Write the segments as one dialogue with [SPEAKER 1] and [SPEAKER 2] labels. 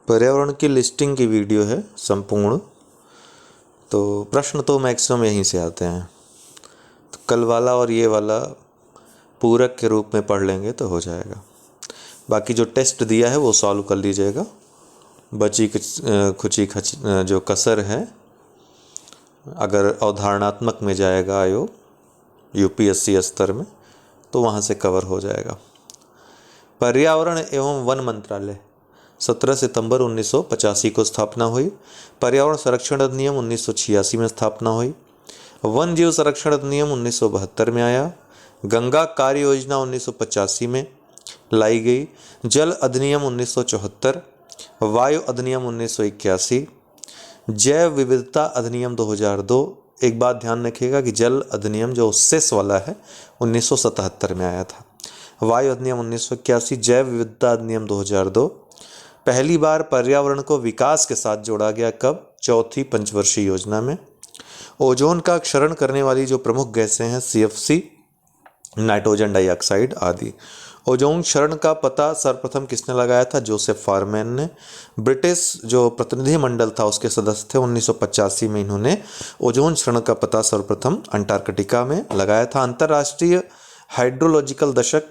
[SPEAKER 1] पर्यावरण की लिस्टिंग की वीडियो है संपूर्ण। तो प्रश्न तो मैक्सिमम यहीं से आते हैं, तो कल वाला और ये वाला पूरक के रूप में पढ़ लेंगे तो हो जाएगा। बाकी जो टेस्ट दिया है वो सॉल्व कर लीजिएगा। बची खुची जो कसर है, अगर अवधारणात्मक में जाएगा आयोग यूपीएससी स्तर में तो वहाँ से कवर हो जाएगा। पर्यावरण एवं वन मंत्रालय 17 सितंबर 1985 को स्थापना हुई। पर्यावरण संरक्षण अधिनियम 1986 में स्थापना हुई। वन जीव संरक्षण अधिनियम 1972 में आया। गंगा कार्य योजना 1985 में लाई गई। जल अधिनियम 1974, वायु अधिनियम 1981, जैव विविधता अधिनियम 2002। एक बात ध्यान रखिएगा कि जल अधिनियम जो सेस वाला है 1977 में आया था। वायु अधिनियम 1981, जैव विविधता अधिनियम 2002। पहली बार पर्यावरण को विकास के साथ जोड़ा गया कब? चौथी पंचवर्षीय योजना में। ओजोन का क्षरण करने वाली जो प्रमुख गैसें हैं CFC, नाइट्रोजन डाइऑक्साइड आदि। ओजोन क्षरण का पता सर्वप्रथम किसने लगाया था? जोसेफ फारमैन ने। ब्रिटिश जो प्रतिनिधिमंडल था उसके सदस्य थे। 1985 में इन्होंने ओजोन क्षरण का पता सर्वप्रथम अंटार्कटिका में लगाया था। अंतर्राष्ट्रीय हाइड्रोलॉजिकल दशक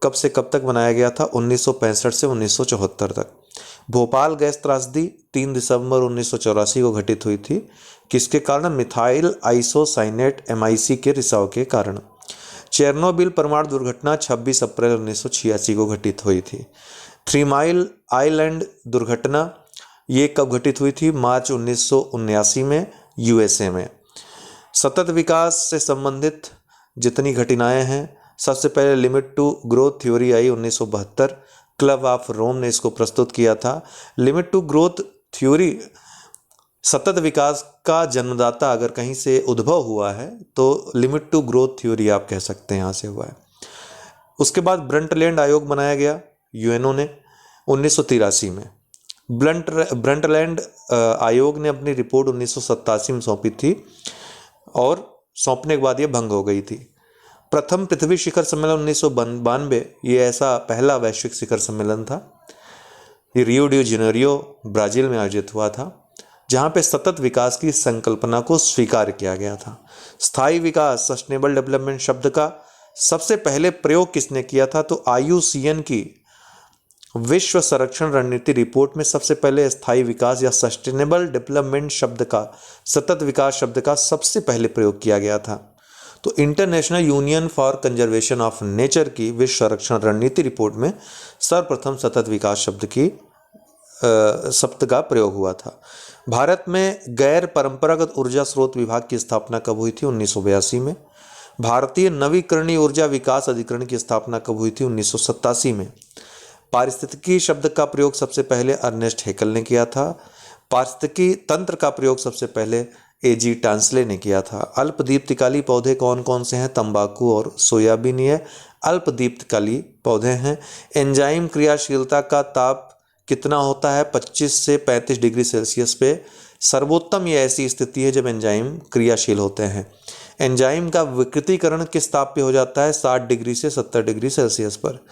[SPEAKER 1] कब से कब तक बनाया गया था? 1965 से 1974 तक। भोपाल गैस त्रासदी 3 दिसंबर 1984 को घटित हुई थी। किसके कारण? मिथाइल आइसोसाइनेट MIC के रिसाव के कारण। चेरनोबिल परमाणु दुर्घटना 26 अप्रैल 1986 को घटित हुई थी। 3 माइल आइलैंड दुर्घटना ये कब घटित हुई थी? मार्च 1979 में USA में। सतत विकास से संबंधित जितनी घटनाएं हैं, सबसे पहले लिमिट टू ग्रोथ थ्योरी आई 1972। क्लब ऑफ रोम ने इसको प्रस्तुत किया था। लिमिट टू ग्रोथ थ्योरी सतत विकास का जन्मदाता अगर कहीं से उद्भव हुआ है तो लिमिट टू ग्रोथ थ्योरी आप कह सकते हैं, यहाँ से हुआ है। उसके बाद ब्रंटलैंड आयोग बनाया गया UNO ने 1983 में। ब्रंटलैंड आयोग ने अपनी रिपोर्ट 1987 में सौंपी थी और सौंपने के बाद ये भंग हो गई थी। प्रथम पृथ्वी शिखर सम्मेलन 1992, ये ऐसा पहला वैश्विक शिखर सम्मेलन था। ये रियो डी जेनेरियो ब्राज़ील में आयोजित हुआ था, जहाँ पे सतत विकास की संकल्पना को स्वीकार किया गया था। स्थायी विकास सस्टेनेबल डेवलपमेंट शब्द का सबसे पहले प्रयोग किसने किया था? तो IUCN की विश्व संरक्षण रणनीति रिपोर्ट में सबसे पहले स्थायी विकास या सस्टेनेबल डेवलपमेंट शब्द का, सतत विकास शब्द का सबसे पहले प्रयोग किया गया था। तो international union for conservation of nature की विश्व संरक्षण रणनीति रिपोर्ट में सर्वप्रथम सतत विकास शब्द का प्रयोग हुआ था। भारत में गैर परंपरागत ऊर्जा स्रोत विभाग की स्थापना कब हुई थी? 1982 में। भारतीय नवीकरणीय ऊर्जा विकास अधिकरण की स्थापना कब हुई थी? 1987 में। पारिस्थितिकी शब्द का प्रयोग सबसे पहले अर्नेस्ट हेकल ने किया था। पारिस्थितिकी तंत्र का प्रयोग सबसे पहले AG टांसले ने किया था। अल्पदीप्तिकाली पौधे कौन कौन से हैं? तंबाकू और सोयाबीन ये अल्पदीप्तिकाली पौधे हैं। एंजाइम क्रियाशीलता का ताप कितना होता है? 25 से 35 डिग्री सेल्सियस पे। सर्वोत्तम ये ऐसी स्थिति है जब एंजाइम क्रियाशील होते हैं। एंजाइम का विकृतीकरण किस ताप पे हो जाता है? 60 डिग्री से 70 डिग्री सेल्सियस पर।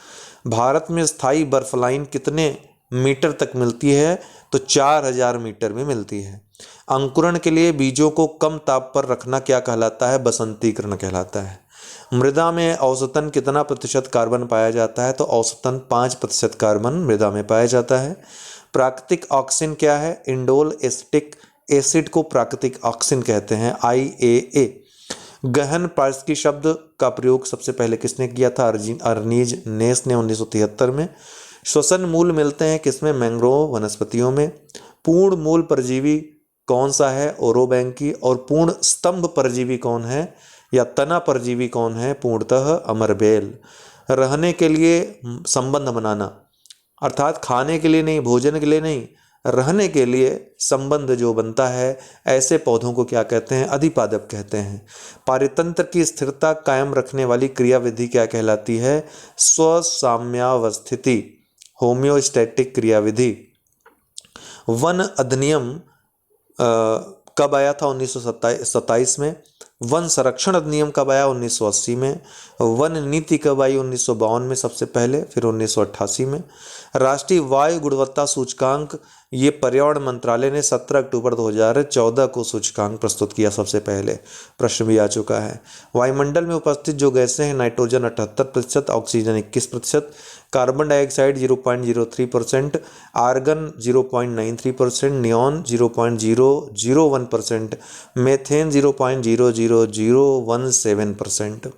[SPEAKER 1] भारत में स्थायी बर्फ लाइन कितने मीटर तक मिलती है? तो 4000 मीटर में मिलती है। अंकुरण के लिए बीजों को कम ताप पर रखना क्या कहलाता है? बसंतीकरण कहलाता है। मृदा में औसतन कितना प्रतिशत कार्बन पाया जाता है? तो औसतन 5% कार्बन मृदा में पाया जाता है। प्राकृतिक ऑक्सीजन क्या है? इंडोल एसिटिक एसिड को प्राकृतिक ऑक्सीजन कहते हैं, IAA। गहन पारिस्थितिकी शब्द का प्रयोग सबसे पहले किसने किया था? अर्नीज नेस ने 1973 में। श्वसन मूल मिलते हैं किसमें? मैंग्रोव वनस्पतियों में। पूर्ण मूल परजीवी कौन सा है? ओरोबैंकी। और पूर्ण स्तंभ परजीवी कौन है या तना परजीवी कौन है? पूर्णतः अमरबेल। रहने के लिए संबंध बनाना, अर्थात खाने के लिए नहीं, भोजन के लिए नहीं, रहने के लिए संबंध जो बनता है, ऐसे पौधों को क्या कहते हैं? अधिपादप कहते हैं। पारितंत्र की स्थिरता कायम रखने वाली क्रियाविधि क्या कहलाती है? स्वसाम्यावस्थिति, होम्योस्टैटिक क्रियाविधि। वन अधिनियम कब आया था? 1927 में। वन संरक्षण अधिनियम कब आया? 1980 में। वन नीति कब आई? 1952 में सबसे पहले, फिर 1988 में। राष्ट्रीय वायु गुणवत्ता सूचकांक, ये पर्यावरण मंत्रालय ने 17 अक्टूबर 2014 को सूचकांक प्रस्तुत किया सबसे पहले, प्रश्न भी आ चुका है। वायुमंडल में उपस्थित जो गैसें हैं, nitrogen 78%, oxygen 21%, carbon dioxide 0.03%, argon 0.93%, neon 0.001%, methane 0.00017%।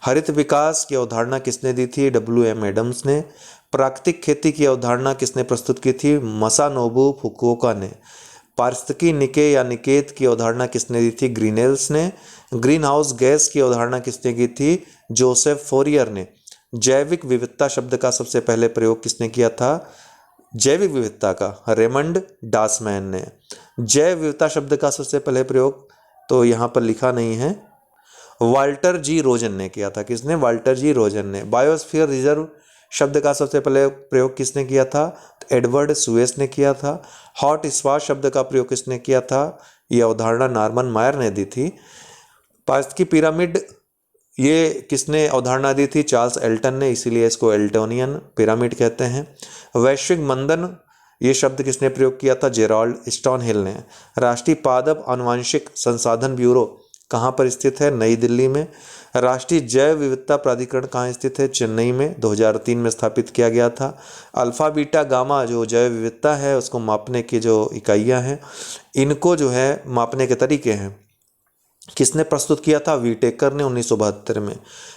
[SPEAKER 1] हरित विकास की अवधारणा किसने दी थी? WM एडम्स ने। प्राकृतिक खेती की अवधारणा किसने प्रस्तुत की थी? मसानोबु फुकुओका ने। पारिस्थितिकी निके या निकेत की अवधारणा किसने दी थी? ग्रीनेल्स ने। ग्रीन हाउस गैस की अवधारणा किसने की थी? जोसेफ फोरियर ने। जैविक विविधता शब्द का सबसे पहले प्रयोग किसने किया था? जैविक विविधता का रेमंड डासमैन ने। जैव विविधता शब्द का सबसे पहले प्रयोग तो यहाँ पर लिखा नहीं है, वाल्टर जी रोजन ने किया था। किसने? वाल्टर जी रोजन ने। बायोस्फीयर रिजर्व शब्द का सबसे पहले प्रयोग किसने किया था? एडवर्ड सुएस ने किया था। हॉट स्पॉट शब्द का प्रयोग किसने किया था? यह अवधारणा नॉर्मन मायर ने दी थी। पारिस्थितिकी पिरामिड, ये किसने अवधारणा दी थी? चार्ल्स एल्टन ने, इसीलिए इसको एल्टोनियन पिरामिड कहते हैं। वैश्विक मंदन, ये शब्द किसने प्रयोग किया था? जेराल्ड स्टोनहिल ने। राष्ट्रीय पादप आनुवांशिक संसाधन ब्यूरो कहाँ पर स्थित है? नई दिल्ली में। राष्ट्रीय जैव विविधता प्राधिकरण कहाँ स्थित है? चेन्नई में, 2003 में स्थापित किया गया था। अल्फा बीटा गामा जो जैव विविधता है उसको मापने की जो इकाइयाँ हैं, इनको जो है मापने के तरीके हैं, किसने प्रस्तुत किया था? वीटेकर ने 1972 में।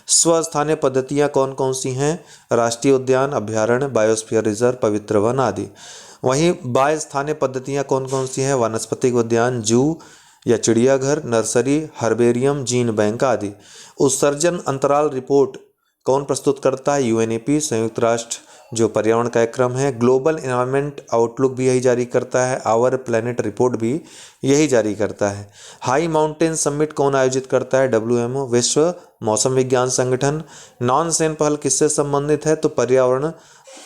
[SPEAKER 1] स्वस्थानीय पद्धतियाँ कौन कौन सी हैं? राष्ट्रीय उद्यान, अभ्यारण्य, बायोस्फीयर रिजर्व, पवित्र वन आदि। वहीं बाह्य स्थानीय पद्धतियाँ कौन कौन सी हैं? वानस्पतिक उद्यान, जू या चिड़ियाघर, नर्सरी, हर्बेरियम, जीन बैंक आदि। उत्सर्जन अंतराल रिपोर्ट कौन प्रस्तुत करता है? UNEP, संयुक्त राष्ट्र जो पर्यावरण कार्यक्रम है। ग्लोबल एनवायरनमेंट आउटलुक भी यही जारी करता है। आवर प्लेनेट रिपोर्ट भी यही जारी करता है। हाई माउंटेन समिट कौन आयोजित करता है? WMO, विश्व मौसम विज्ञान संगठन। नॉन सेन पहल किससे संबंधित है? तो पर्यावरण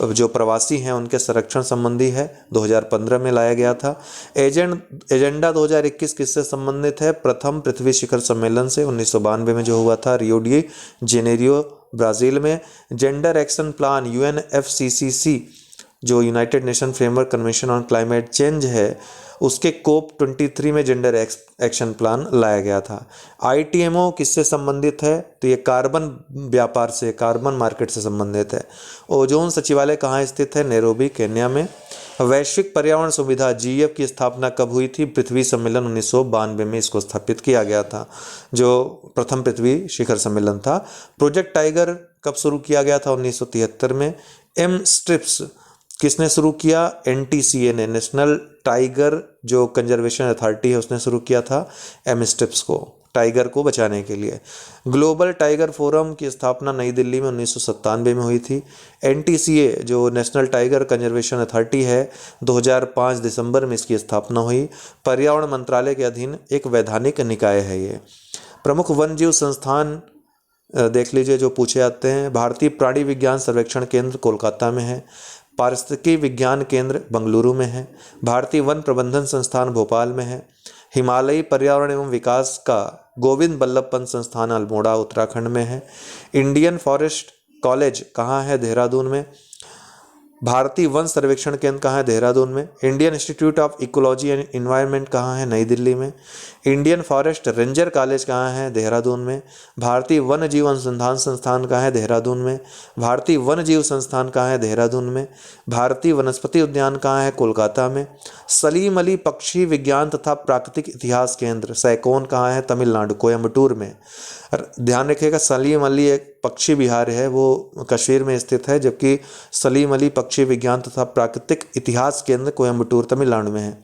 [SPEAKER 1] जो प्रवासी हैं उनके संरक्षण संबंधी है, 2015 में लाया गया था। एजेंडा 2021 किससे संबंधित है? प्रथम पृथ्वी शिखर सम्मेलन से, 1992 में जो हुआ था रियो डी जेनेरियो ब्राज़ील में। जेंडर एक्शन प्लान UNFCCC जो United nation framework convention on climate change है, उसके COP23 में जेंडर एक्शन प्लान लाया गया था। ITMO किससे संबंधित है? तो ये कार्बन व्यापार से, कार्बन मार्केट से संबंधित है। ओजोन सचिवालय कहाँ स्थित है? नैरोबी, केन्या में। वैश्विक पर्यावरण सुविधा GF की स्थापना कब हुई थी? पृथ्वी सम्मेलन 1992 में इसको स्थापित किया गया था, जो प्रथम पृथ्वी शिखर सम्मेलन था। प्रोजेक्ट टाइगर कब शुरू किया गया था? 1973 में। M-STRIPS किसने शुरू किया? NTCA ने, नेशनल टाइगर जो कंजर्वेशन अथॉरिटी है उसने शुरू किया था M-STRIPS को, टाइगर को बचाने के लिए। ग्लोबल टाइगर फोरम की स्थापना नई दिल्ली में 1997 में हुई थी। NTCA जो नेशनल टाइगर कंजर्वेशन अथॉरिटी है, 2005 दिसंबर में इसकी स्थापना हुई। पर्यावरण मंत्रालय के अधीन एक वैधानिक निकाय है ये। प्रमुख वन्यजीव संस्थान देख लीजिए जो पूछे जाते हैं। भारतीय प्राणी विज्ञान सर्वेक्षण केंद्र कोलकाता में है। पारिस्थितिकी विज्ञान केंद्र बंगलुरु में है। भारतीय वन प्रबंधन संस्थान भोपाल में है। हिमालयी पर्यावरण एवं विकास का गोविंद बल्लभ पंत संस्थान अल्मोड़ा उत्तराखंड में है। इंडियन फॉरेस्ट कॉलेज कहाँ है? देहरादून में। भारतीय वन सर्वेक्षण केंद्र कहाँ है? देहरादून में। Indian institute of ecology and environment कहाँ है? नई दिल्ली में। इंडियन फॉरेस्ट रेंजर कॉलेज कहाँ है? देहरादून में। भारतीय वन्य जीव अनुसंधान संस्थान कहाँ है? देहरादून में। भारतीय वन्य जीव संस्थान कहाँ है? देहरादून में। भारतीय वनस्पति उद्यान कहाँ है? कोलकाता में। सलीम अली पक्षी विज्ञान तथा प्राकृतिक इतिहास केंद्र सैकोन कहाँ है? तमिलनाडु, कोयम्बटूर में। ध्यान रखिएगा, सलीम अली एक पक्षी विहार है, वो कश्मीर में स्थित है, जबकि सलीम अली पक्षी विज्ञान तथा प्राकृतिक इतिहास केंद्र कोयम्बटूर, तमिलनाडु में है।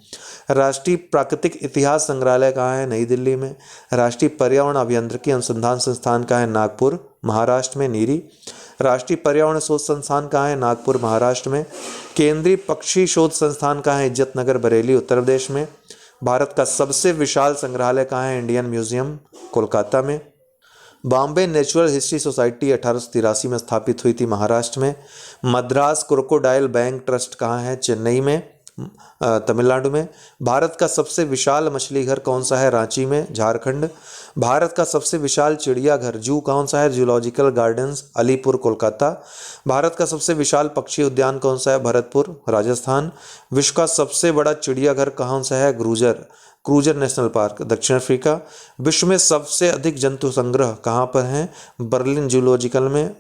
[SPEAKER 1] राष्ट्रीय प्राकृतिक इतिहास संग्रहालय कहाँ है? नई दिल्ली में। राष्ट्रीय पर्यावरण अभियांत्रिकी अनुसंधान संस्थान कहाँ है? नागपुर, महाराष्ट्र में, नीरी। राष्ट्रीय पर्यावरण शोध संस्थान कहाँ है? नागपुर, महाराष्ट्र में। केंद्रीय पक्षी शोध संस्थान कहाँ है? इज्जतनगर, बरेली, उत्तर प्रदेश में। भारत का सबसे विशाल संग्रहालय कहाँ है? इंडियन म्यूजियम, कोलकाता में। बॉम्बे नेचुरल हिस्ट्री सोसाइटी 1883 में स्थापित हुई थी, महाराष्ट्र में। मद्रास क्रोकोडाइल बैंक ट्रस्ट कहाँ है? चेन्नई में। तमिलनाडु में। भारत का सबसे विशाल मछली घर कौन सा है? रांची में, झारखंड। भारत का सबसे विशाल चिड़ियाघर जू कौन सा है? Zoological gardens, Alipore, Kolkata. भारत का सबसे विशाल पक्षी उद्यान कौन सा है? भरतपुर, राजस्थान। विश्व का सबसे बड़ा चिड़ियाघर कौन सा है? क्रूजर नेशनल पार्क, दक्षिण अफ्रीका। विश्व में सबसे अधिक जंतु संग्रह कहाँ पर हैं? बर्लिन जूलॉजिकल में।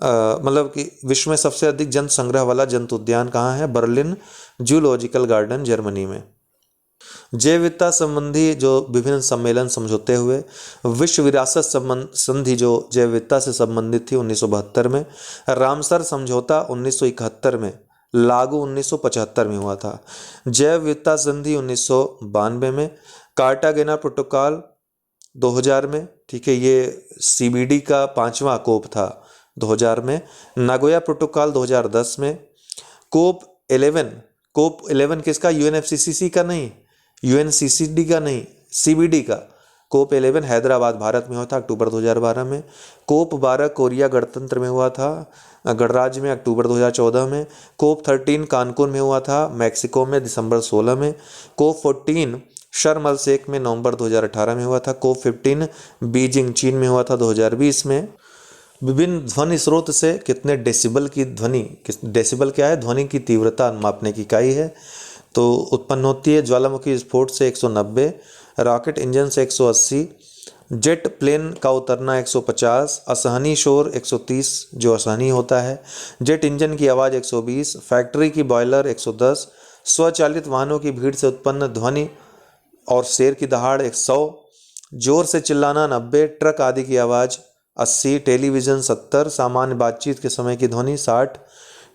[SPEAKER 1] मतलब कि विश्व में सबसे अधिक जंतु संग्रह वाला जंतु उद्यान कहाँ है? बर्लिन जूलॉजिकल गार्डन, जर्मनी में। जैव विविधता संबंधी जो विभिन्न सम्मेलन समझौते हुए, विश्व विरासत संधि जो जैव विविधता से संबंधित थी 1972 में, रामसर समझौता 1971 में, लागू 1975 में हुआ था, जैव विविधता संधि 1992 में, कार्टागेना प्रोटोकॉल 2000 में, ठीक है, ये CBD का 5वां कोप था 2000 में, नागोया प्रोटोकॉल 2010 में, कोप 11 किसका? UNFCCC का नहीं, UNCCD का नहीं, CBD का। कोप 11 हैदराबाद भारत में हुआ था अक्टूबर 2012 में। कोप 12 कोरिया गणतंत्र में हुआ था, गणराज्य में, अक्टूबर 2014 में। कोप 13 कानकुन में हुआ था, मैक्सिको में, दिसंबर 16 में। कोप 14 शर्म अल शेख में नवंबर 2018 में हुआ था। कोप 15 बीजिंग चीन में हुआ था 2020 में। विभिन्न ध्वनि स्रोत से कितने डेसिबल की ध्वनि, डेसिबल क्या है? ध्वनि की तीव्रता मापने की इकाई है, तो उत्पन्न होती है। ज्वालामुखी विस्फोट से 190, रॉकेट इंजन से 180, जेट प्लेन का उतरना 150, असहनीय शोर 130 जो असहनीय होता है, जेट इंजन की आवाज़ 120, फैक्ट्री की बॉयलर 110, स्वचालित वाहनों की भीड़ से उत्पन्न ध्वनि और शेर की दहाड़ 100, जोर से चिल्लाना 90, ट्रक आदि की आवाज़ 80, टेलीविज़न 70, सामान्य बातचीत के समय की ध्वनि 60,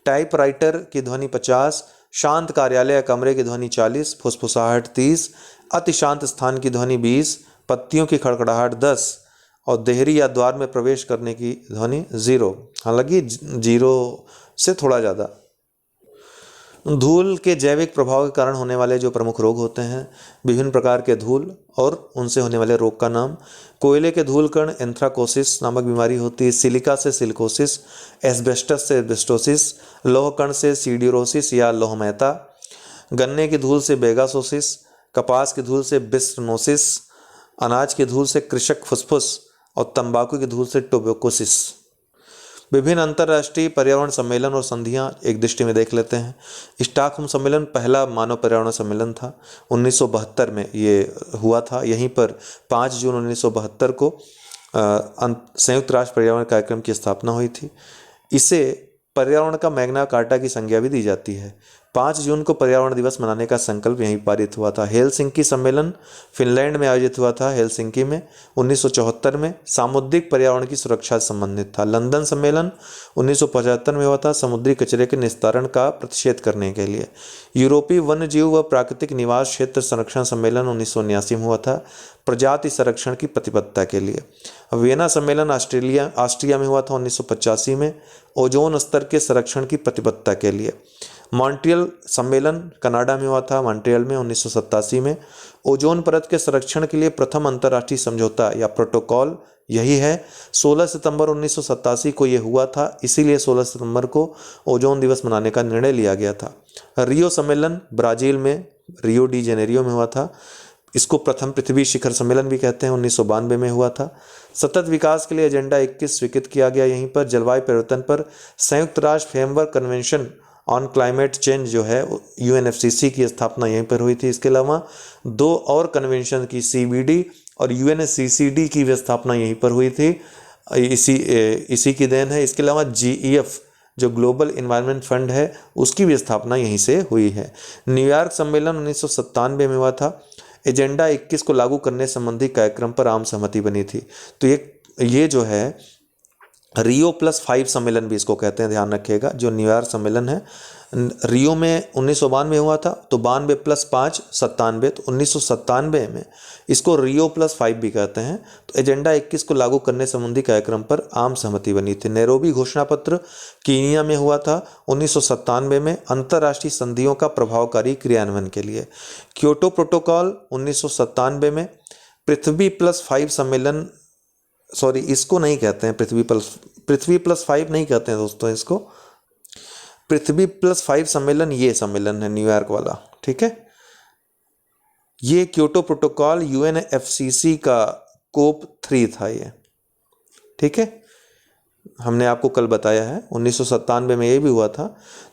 [SPEAKER 1] टाइपराइटर की ध्वनि 50, शांत कार्यालय या कमरे की ध्वनि 40, फुसफुसाहट 30, अति शांत स्थान की ध्वनि 20, पत्तियों की खड़खड़ाहट 10 और देहरी या द्वार में प्रवेश करने की ध्वनि 0, हालांकि 0 से थोड़ा ज़्यादा। धूल के जैविक प्रभाव के कारण होने वाले जो प्रमुख रोग होते हैं, विभिन्न प्रकार के धूल और उनसे होने वाले रोग का नाम। कोयले के धूल कण एंथ्राकोसिस नामक बीमारी होती है, सिलिका से सिलिकोसिस, एस्बेस्टस से एस्बेस्टोसिस, लौह कण से सीडियोरोसिस या लोहमयता, गन्ने की धूल से बेगासोसिस, कपास की धूल से बिस्टनोसिस, अनाज की धूल से कृषक फुसफुस और तंबाकू की धूल से टोबैकोसिस। विभिन्न अंतर्राष्ट्रीय पर्यावरण सम्मेलन और संधियां एक दृष्टि में देख लेते हैं। स्टॉकहोम सम्मेलन पहला मानव पर्यावरण सम्मेलन था, 1972 में ये हुआ था। यहीं पर 5 जून 1972 को संयुक्त राष्ट्र पर्यावरण कार्यक्रम की स्थापना हुई थी। इसे पर्यावरण का मैग्ना कार्टा की संज्ञा भी दी जाती है। 5 जून को पर्यावरण दिवस मनाने का संकल्प यहीं पारित हुआ था। हेलसिंकी सम्मेलन फिनलैंड में आयोजित हुआ था, हेलसिंकी में 1974 में, सामुद्रिक पर्यावरण की सुरक्षा से संबंधित था। लंदन सम्मेलन 1975 में हुआ था, समुद्री कचरे के निस्तारण का प्रतिषेध करने के लिए। यूरोपीय वन्यजीव व प्राकृतिक निवास क्षेत्र संरक्षण सम्मेलन 1979 में हुआ था, प्रजाति संरक्षण की प्रतिबद्धता के लिए। वियना सम्मेलन ऑस्ट्रिया में हुआ था 1985 में, ओजोन स्तर के संरक्षण की प्रतिबद्धता के लिए। मॉन्ट्रियल सम्मेलन कनाडा में हुआ था, मॉन्ट्रियल में 1987 में। ओजोन परत के संरक्षण के लिए प्रथम अंतर्राष्ट्रीय समझौता या प्रोटोकॉल यही है। 16 सितंबर 1987 को ये हुआ था, इसीलिए 16 सितंबर को ओजोन दिवस मनाने का निर्णय लिया गया था। रियो सम्मेलन ब्राज़ील में, रियो डी जेनेरियो में हुआ था। इसको प्रथम पृथ्वी शिखर सम्मेलन भी कहते हैं, 1992 में हुआ था। सतत विकास के लिए एजेंडा 21 स्वीकृत किया गया। यहीं पर जलवायु परिवर्तन पर संयुक्त राष्ट्र framework convention on climate change जो है UNFCCC की स्थापना यहीं पर हुई थी। इसके अलावा 2 और कन्वेंशन की CBD और UNCCD की भी स्थापना यहीं पर हुई थी, इसी की देन है। इसके अलावा GEF जो ग्लोबल इन्वायरमेंट फंड है उसकी भी स्थापना यहीं से हुई है। न्यूयॉर्क सम्मेलन 1997 में हुआ था। एजेंडा 21 को लागू करने संबंधी कार्यक्रम पर आम सहमति बनी थी। तो ये जो है Rio+5 सम्मेलन भी इसको कहते हैं, ध्यान रखिएगा। जो न्यूयॉर्क सम्मेलन है रियो में 1992 में हुआ था, तो 92 + 5 97, तो 1997 में इसको Rio+5 भी कहते हैं। तो एजेंडा 21 को लागू करने संबंधी कार्यक्रम पर आम सहमति बनी थी। नैरोबी घोषणा पत्र कीनिया में हुआ था 1997 में, अंतर्राष्ट्रीय संधियों का प्रभावकारी क्रियान्वयन के लिए। क्योटो प्रोटोकॉल 1997 में। पृथ्वी+5 सम्मेलन, इसको नहीं कहते हैं पृथ्वी+5 नहीं कहते हैं दोस्तों इसको। पृथ्वी +5 सम्मेलन ये सम्मेलन है न्यूयॉर्क वाला, ठीक है। ये क्योटो प्रोटोकॉल UNFCCC का कोप 3 था ये, ठीक है। हमने आपको कल बताया है 1997 में ये भी हुआ था।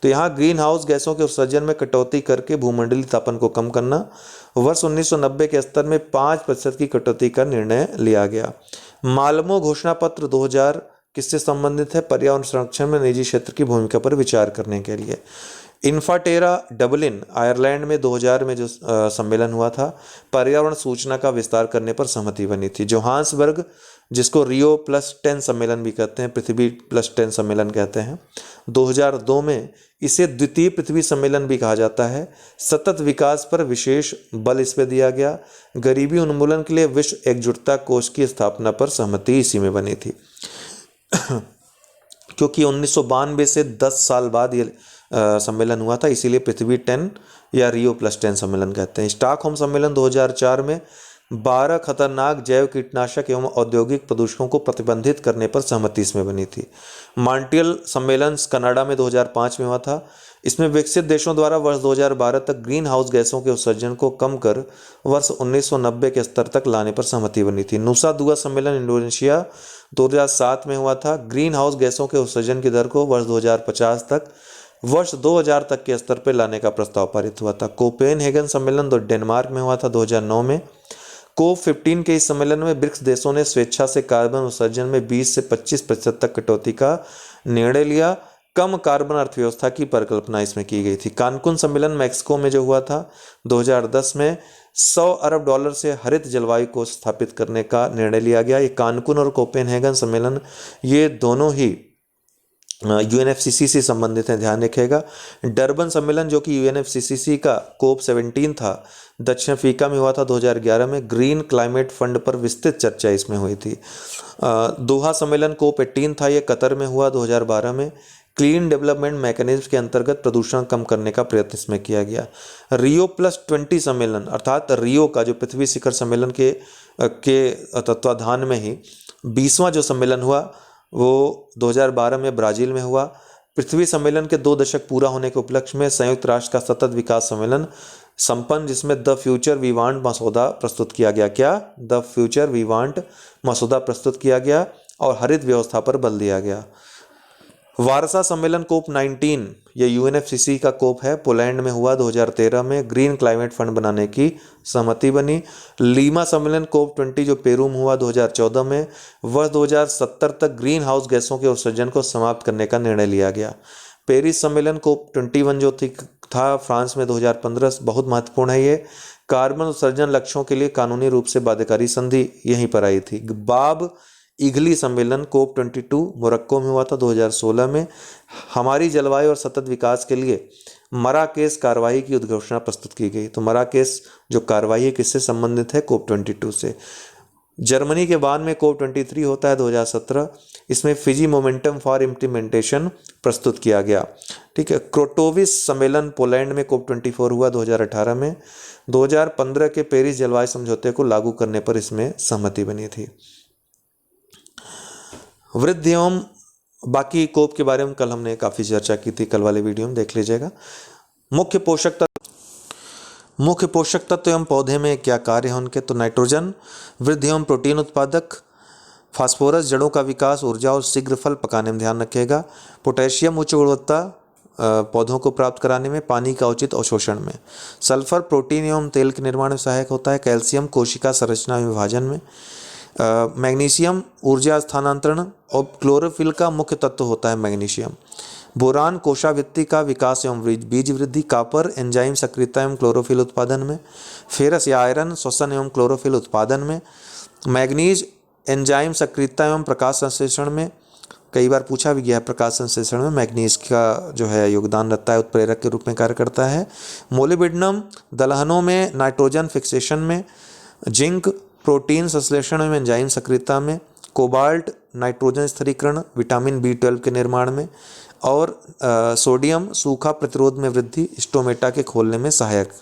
[SPEAKER 1] तो यहाँ ग्रीन हाउस गैसों के उत्सर्जन में कटौती करके भूमंडलीय तापन को कम करना, वर्ष 1990 के स्तर में 5% की कटौती का निर्णय लिया गया। माल्मो घोषणा पत्र 2000 किससे संबंधित है? पर्यावरण संरक्षण में निजी क्षेत्र की भूमिका पर विचार करने के लिए। इन्फाटेरा डबलिन आयरलैंड में 2000 में जो सम्मेलन हुआ था, पर्यावरण सूचना का विस्तार करने पर सहमति बनी थी। जोहान्सबर्ग, जिसको रियो +10 सम्मेलन भी कहते हैं, पृथ्वी +10 सम्मेलन कहते हैं, 2002 में इसे द्वितीय पृथ्वी सम्मेलन भी कहा जाता है। सतत विकास पर विशेष बल इस पर दिया गया। गरीबी उन्मूलन के लिए विश्व एकजुटता कोष की स्थापना पर सहमति इसी में बनी थी। क्योंकि 1992 से 10 साल बाद ये सम्मेलन हुआ था, इसीलिए पृथ्वी 10 या रियो +10 सम्मेलन कहते हैं। स्टॉकहोम सम्मेलन 2004 में 12 खतरनाक जैव कीटनाशक एवं औद्योगिक प्रदूषकों को प्रतिबंधित करने पर सहमति इसमें बनी थी। मॉन्ट्रियल सम्मेलन कनाडा में 2005 में हुआ था। इसमें विकसित देशों द्वारा वर्ष 2012 तक ग्रीन हाउस गैसों के उत्सर्जन को कम कर वर्ष 1990 के स्तर तक लाने पर सहमति बनी थी। नुसा दुआ सम्मेलन इंडोनेशिया 2007 में हुआ था। ग्रीन हाउस गैसों के उत्सर्जन की दर को वर्ष 2050 तक वर्ष 2000 तक के स्तर पर लाने का प्रस्ताव पारित हुआ था। कोपेनहेगन सम्मेलन डेनमार्क में हुआ था 2009 में। कोप 15 के इस सम्मेलन में ब्रिक्स देशों ने स्वेच्छा से कार्बन उत्सर्जन में 20 से 25% तक कटौती का निर्णय लिया। कम कार्बन अर्थव्यवस्था की परिकल्पना इसमें की गई थी। कानकुन सम्मेलन मैक्सिको में जो हुआ था 2010 में $100 अरब से हरित जलवायु को स्थापित करने का निर्णय लिया गया। ये कानकुन और कोपेनहेगन सम्मेलन ये दोनों ही UNFCCC से संबंधित हैं, ध्यान रखिएगा। डरबन सम्मेलन जो कि UNFCCC का कोप 17 था, दक्षिण अफ्रीका में हुआ था 2011 में। ग्रीन क्लाइमेट फंड पर विस्तृत चर्चा इसमें हुई थी। दोहा सम्मेलन कोप 18 था, ये कतर में हुआ 2012 में। क्लीन डेवलपमेंट मैकेनिज्म के अंतर्गत प्रदूषण कम करने का प्रयत्न इसमें किया गया। रियो +20 सम्मेलन अर्थात रियो का जो पृथ्वी शिखर सम्मेलन के तत्वाधान में ही 20वां जो सम्मेलन हुआ वो 2012 में ब्राज़ील में हुआ। पृथ्वी सम्मेलन के 2 दशक पूरा होने के उपलक्ष्य में संयुक्त राष्ट्र का सतत विकास सम्मेलन संपन्न, जिसमें द फ्यूचर वी वांट मसौदा प्रस्तुत किया गया। क्या? द फ्यूचर वी वांट मसौदा प्रस्तुत किया गया और हरित व्यवस्था पर बल दिया गया। वारसा सम्मेलन कोप 19 ये UNFCCC का कोप है, पोलैंड में हुआ 2013 में। ग्रीन क्लाइमेट फंड बनाने की सहमति बनी। लीमा सम्मेलन कोप 20 जो पेरू में हुआ 2014 में। वर्ष 2070 तक ग्रीन हाउस गैसों के उत्सर्जन को समाप्त करने का निर्णय लिया गया। पेरिस सम्मेलन कोप 21 जो था फ्रांस में 2015, बहुत महत्वपूर्ण है ये। कार्बन उत्सर्जन लक्ष्यों के लिए कानूनी रूप से बाध्यकारी संधि यहीं पर आई थी। बाब इगली सम्मेलन कोप 22 मोरक्को में हुआ था 2016 में। हमारी जलवायु और सतत विकास के लिए मराकेश कार्रवाई की उद्घोषणा प्रस्तुत की गई। तो मराकेश जो कार्रवाई है किससे संबंधित है? कोप 22 से। जर्मनी के बाद में कोप 23 होता है 2017। इसमें फिजी मोमेंटम फॉर इम्प्लीमेंटेशन प्रस्तुत किया गया, ठीक है। क्रोटोविस सम्मेलन पोलैंड में कोप 24 हुआ 2018 में। 2015 के पेरिस जलवायु समझौते को लागू करने पर इसमें सहमति बनी थी। वृद्धि एवं बाकी कोप के बारे में कल हमने काफ़ी चर्चा की थी, कल वाले वीडियो में देख लीजिएगा। मुख्य पोषक तत्व एवं पौधे में क्या कार्य है उनके? तो नाइट्रोजन वृद्धि एवं प्रोटीन उत्पादक, फास्फोरस जड़ों का विकास, ऊर्जा और शीघ्र फल पकाने में ध्यान रखिएगा। पोटेशियम उच्च गुणवत्ता पौधों को प्राप्त कराने में, पानी का उचित अवशोषण में। सल्फर प्रोटीन एवं तेल के निर्माण में सहायक होता है। कैल्शियम कोशिका संरचना एवं विभाजन में। मैग्नीशियम ऊर्जा स्थानांतरण और क्लोरोफिल का मुख्य तत्व होता है मैग्नीशियम। बोरान कोशाभित्ति का विकास एवं बीज वृद्धि। कापर एंजाइम सक्रियता एवं क्लोरोफिल उत्पादन में। फेरस या आयरन श्वसन एवं क्लोरोफिल उत्पादन में। मैग्नीज एंजाइम सक्रियता एवं प्रकाश संश्लेषण में। कई बार पूछा भी गया है, प्रकाश संश्लेषण में मैग्नीज का जो है योगदान रहता है, उत्प्रेरक के रूप में कार्य करता है। मोलिब्डेनम दलहनों में नाइट्रोजन फिक्सेशन में। जिंक प्रोटीन संश्लेषण में, एंजाइम सक्रियता में। कोबाल्ट नाइट्रोजन स्थिरीकरण, विटामिन B12 के निर्माण में। और सोडियम सूखा प्रतिरोध में वृद्धि, स्टोमेटा के खोलने में सहायक।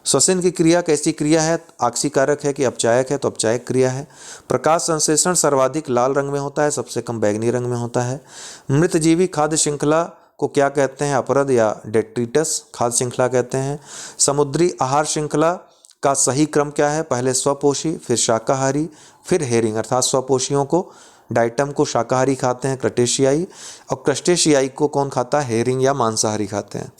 [SPEAKER 1] श्वसन की क्रिया कैसी क्रिया है? आक्सीकारक है कि अपचायक है? तो अपचायक क्रिया है। प्रकाश संश्लेषण सर्वाधिक लाल रंग में होता है, सबसे कम बैंगनी रंग में होता है। मृतजीवी खाद्य श्रृंखला को क्या कहते हैं? अपरद या डेट्रिटस खाद्य श्रृंखला कहते हैं। समुद्री आहार श्रृंखला का सही क्रम क्या है? पहले स्वपोषी, फिर शाकाहारी, फिर हेरिंग अर्थात स्वपोषियों को, डाइटम को शाकाहारी खाते हैं क्रस्टेशियाई, और क्रस्टेशियाई को कौन खाता है? हेरिंग या मांसाहारी खाते हैं।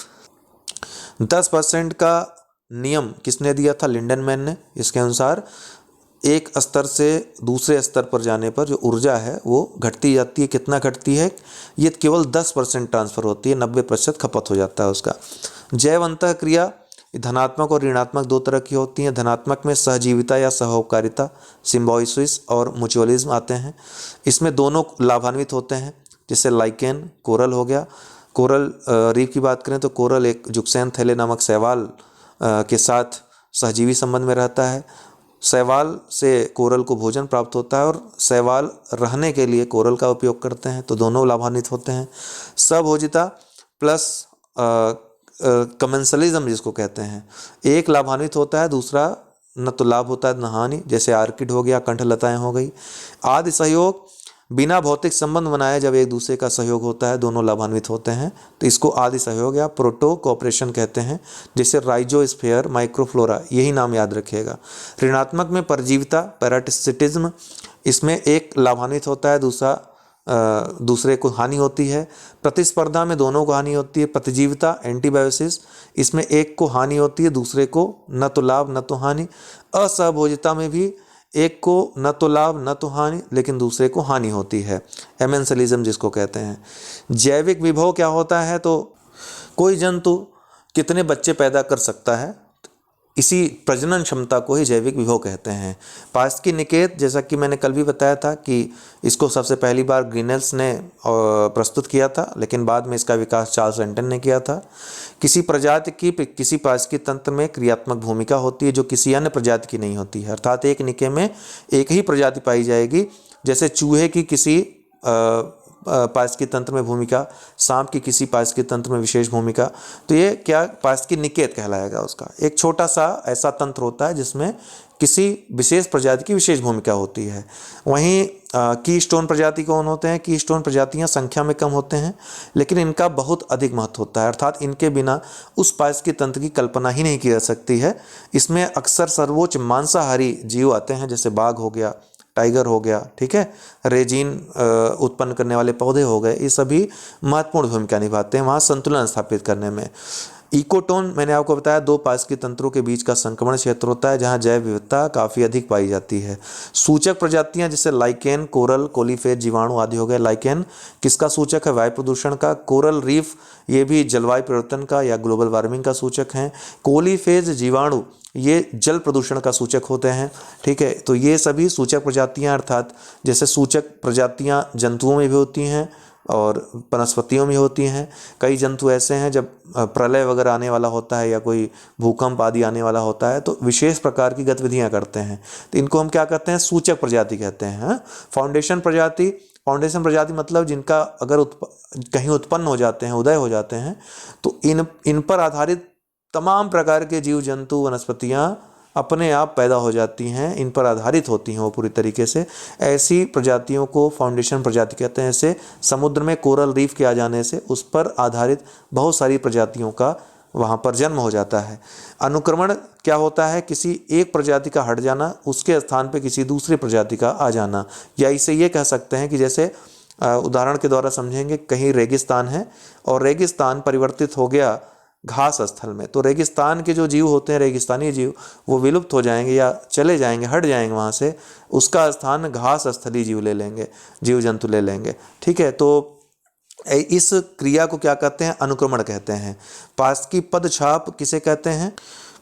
[SPEAKER 1] 10% का नियम किसने दिया था? लिंडनमैन ने। इसके अनुसार एक स्तर से दूसरे स्तर पर जाने पर जो ऊर्जा है वो घटती जाती है। कितना घटती है? ये केवल 10% ट्रांसफ़र होती है, 90% खपत हो जाता है उसका। जैव अंतःक्रिया धनात्मक और ऋणात्मक दो तरह की होती हैं। धनात्मक में सहजीविता या सहोपकारिता, सिम्बायोसिस और म्यूचुअलिज्म आते हैं। इसमें दोनों लाभान्वित होते हैं, जैसे लाइकेन, कोरल हो गया। कोरल रीफ की बात करें तो कोरल एक जुक्सैन थैले नामक शैवाल के साथ सहजीवी संबंध में रहता है। शैवाल से कोरल को भोजन प्राप्त होता है और शैवाल रहने के लिए कोरल का उपयोग करते हैं, तो दोनों लाभान्वित होते हैं। सभोजिता प्लस कमेंसलिज्म जिसको कहते हैं, एक लाभान्वित होता है, दूसरा न तो लाभ होता है न हानि, जैसे आर्किड हो गया, कंठलताएं हो गई। आदि सहयोग बिना भौतिक संबंध बनाए जब एक दूसरे का सहयोग होता है दोनों लाभान्वित होते हैं, तो इसको आदि सहयोग या प्रोटो कोऑपरेशन कहते हैं, जैसे राइजोस्फीयर, माइक्रोफ्लोरा, यही नाम याद रखिएगा। ऋणात्मक में परजीविता, पैरासिटिज्म, इसमें एक लाभान्वित होता है, दूसरे को हानि होती है। प्रतिस्पर्धा में दोनों को हानि होती है। प्रतिजीविता, एंटीबायोसिस, इसमें एक को हानि होती है, दूसरे को न तो लाभ न तो हानि। असहभोजिता में भी एक को न तो लाभ न तो हानि, लेकिन दूसरे को हानि होती है, एमेंसलिज्म जिसको कहते हैं। जैविक विभव क्या होता है? तो कोई जंतु कितने बच्चे पैदा कर सकता है, इसी प्रजनन क्षमता को ही जैविक विभव कहते हैं। पास्की निकेत, जैसा कि मैंने कल भी बताया था कि इसको सबसे पहली बार ग्रीनेल्स ने प्रस्तुत किया था, लेकिन बाद में इसका विकास चार्ल्स एंटन ने किया था। किसी प्रजाति की किसी पास्की तंत्र में क्रियात्मक भूमिका होती है जो किसी अन्य प्रजाति की नहीं होती है, अर्थात एक निके में एक ही प्रजाति पाई जाएगी। जैसे चूहे की किसी पास्की तंत्र में भूमिका, सांप की किसी पास्की तंत्र में विशेष भूमिका, तो ये क्या पास्की निकेत कहलाएगा। उसका एक छोटा सा ऐसा तंत्र होता है जिसमें किसी विशेष प्रजाति की विशेष भूमिका होती है। वहीं कीस्टोन प्रजाति कौन होते हैं? कीस्टोन प्रजातियां संख्या में कम होते हैं, लेकिन इनका बहुत अधिक महत्व होता है, अर्थात इनके बिना उस पास्की तंत्र की कल्पना ही नहीं की जा सकती है। इसमें अक्सर सर्वोच्च मांसाहारी जीव आते हैं, जैसे बाघ हो गया, टाइगर हो गया, ठीक है, रेजिन उत्पन्न करने वाले पौधे हो गए, ये सभी महत्वपूर्ण भूमिका निभाते हैं वहाँ संतुलन स्थापित करने में। इकोटोन मैंने आपको बताया दो पास्की तंत्रों के बीच का संक्रमण क्षेत्र होता है जहाँ जैव विविधता काफ़ी अधिक पाई जाती है। सूचक प्रजातियाँ जैसे लाइकेन, कोरल, कोलीफेज, जीवाणु आदि हो गए। लाइकेन किसका सूचक है? वायु प्रदूषण का। कोरल रीफ ये भी जलवायु परिवर्तन का या ग्लोबल वार्मिंग का सूचक हैं। कोलीफेज, जीवाणु, ये जल प्रदूषण का सूचक होते हैं, ठीक है। तो ये सभी सूचक प्रजातियां, अर्थात जैसे सूचक प्रजातियां जंतुओं में भी होती हैं और वनस्पतियों में होती हैं। कई जंतु ऐसे हैं जब प्रलय वगैरह आने वाला होता है या कोई भूकंप आदि आने वाला होता है तो विशेष प्रकार की गतिविधियां करते हैं, तो इनको हम क्या कहते हैं? सूचक प्रजाति कहते हैं। फाउंडेशन प्रजाति मतलब जिनका अगर कहीं उत्पन्न हो जाते हैं, उदय हो जाते हैं, तो इन पर आधारित तमाम प्रकार के जीव जंतु वनस्पतियाँ अपने आप पैदा हो जाती हैं, इन पर आधारित होती हैं वो पूरी तरीके से। ऐसी प्रजातियों को फाउंडेशन प्रजाति कहते हैं। ऐसे समुद्र में कोरल रीफ के आ जाने से उस पर आधारित बहुत सारी प्रजातियों का वहाँ पर जन्म हो जाता है। अनुक्रमण क्या होता है? किसी एक प्रजाति का हट जाना, उसके स्थान पर किसी दूसरी प्रजाति का आ जाना, या इसे ये कह सकते हैं कि जैसे उदाहरण के द्वारा समझेंगे, कहीं रेगिस्तान है और रेगिस्तान परिवर्तित हो गया घास स्थल में, तो रेगिस्तान के जो जीव होते हैं, रेगिस्तानी जीव, वो विलुप्त हो जाएंगे या चले जाएंगे, हट जाएंगे वहाँ से, उसका स्थान घास स्थली जीव ले लेंगे, जीव जंतु ले लेंगे, ठीक है। तो इस क्रिया को क्या कहते हैं? अनुक्रमण कहते हैं। पास्की पदछाप किसे कहते हैं?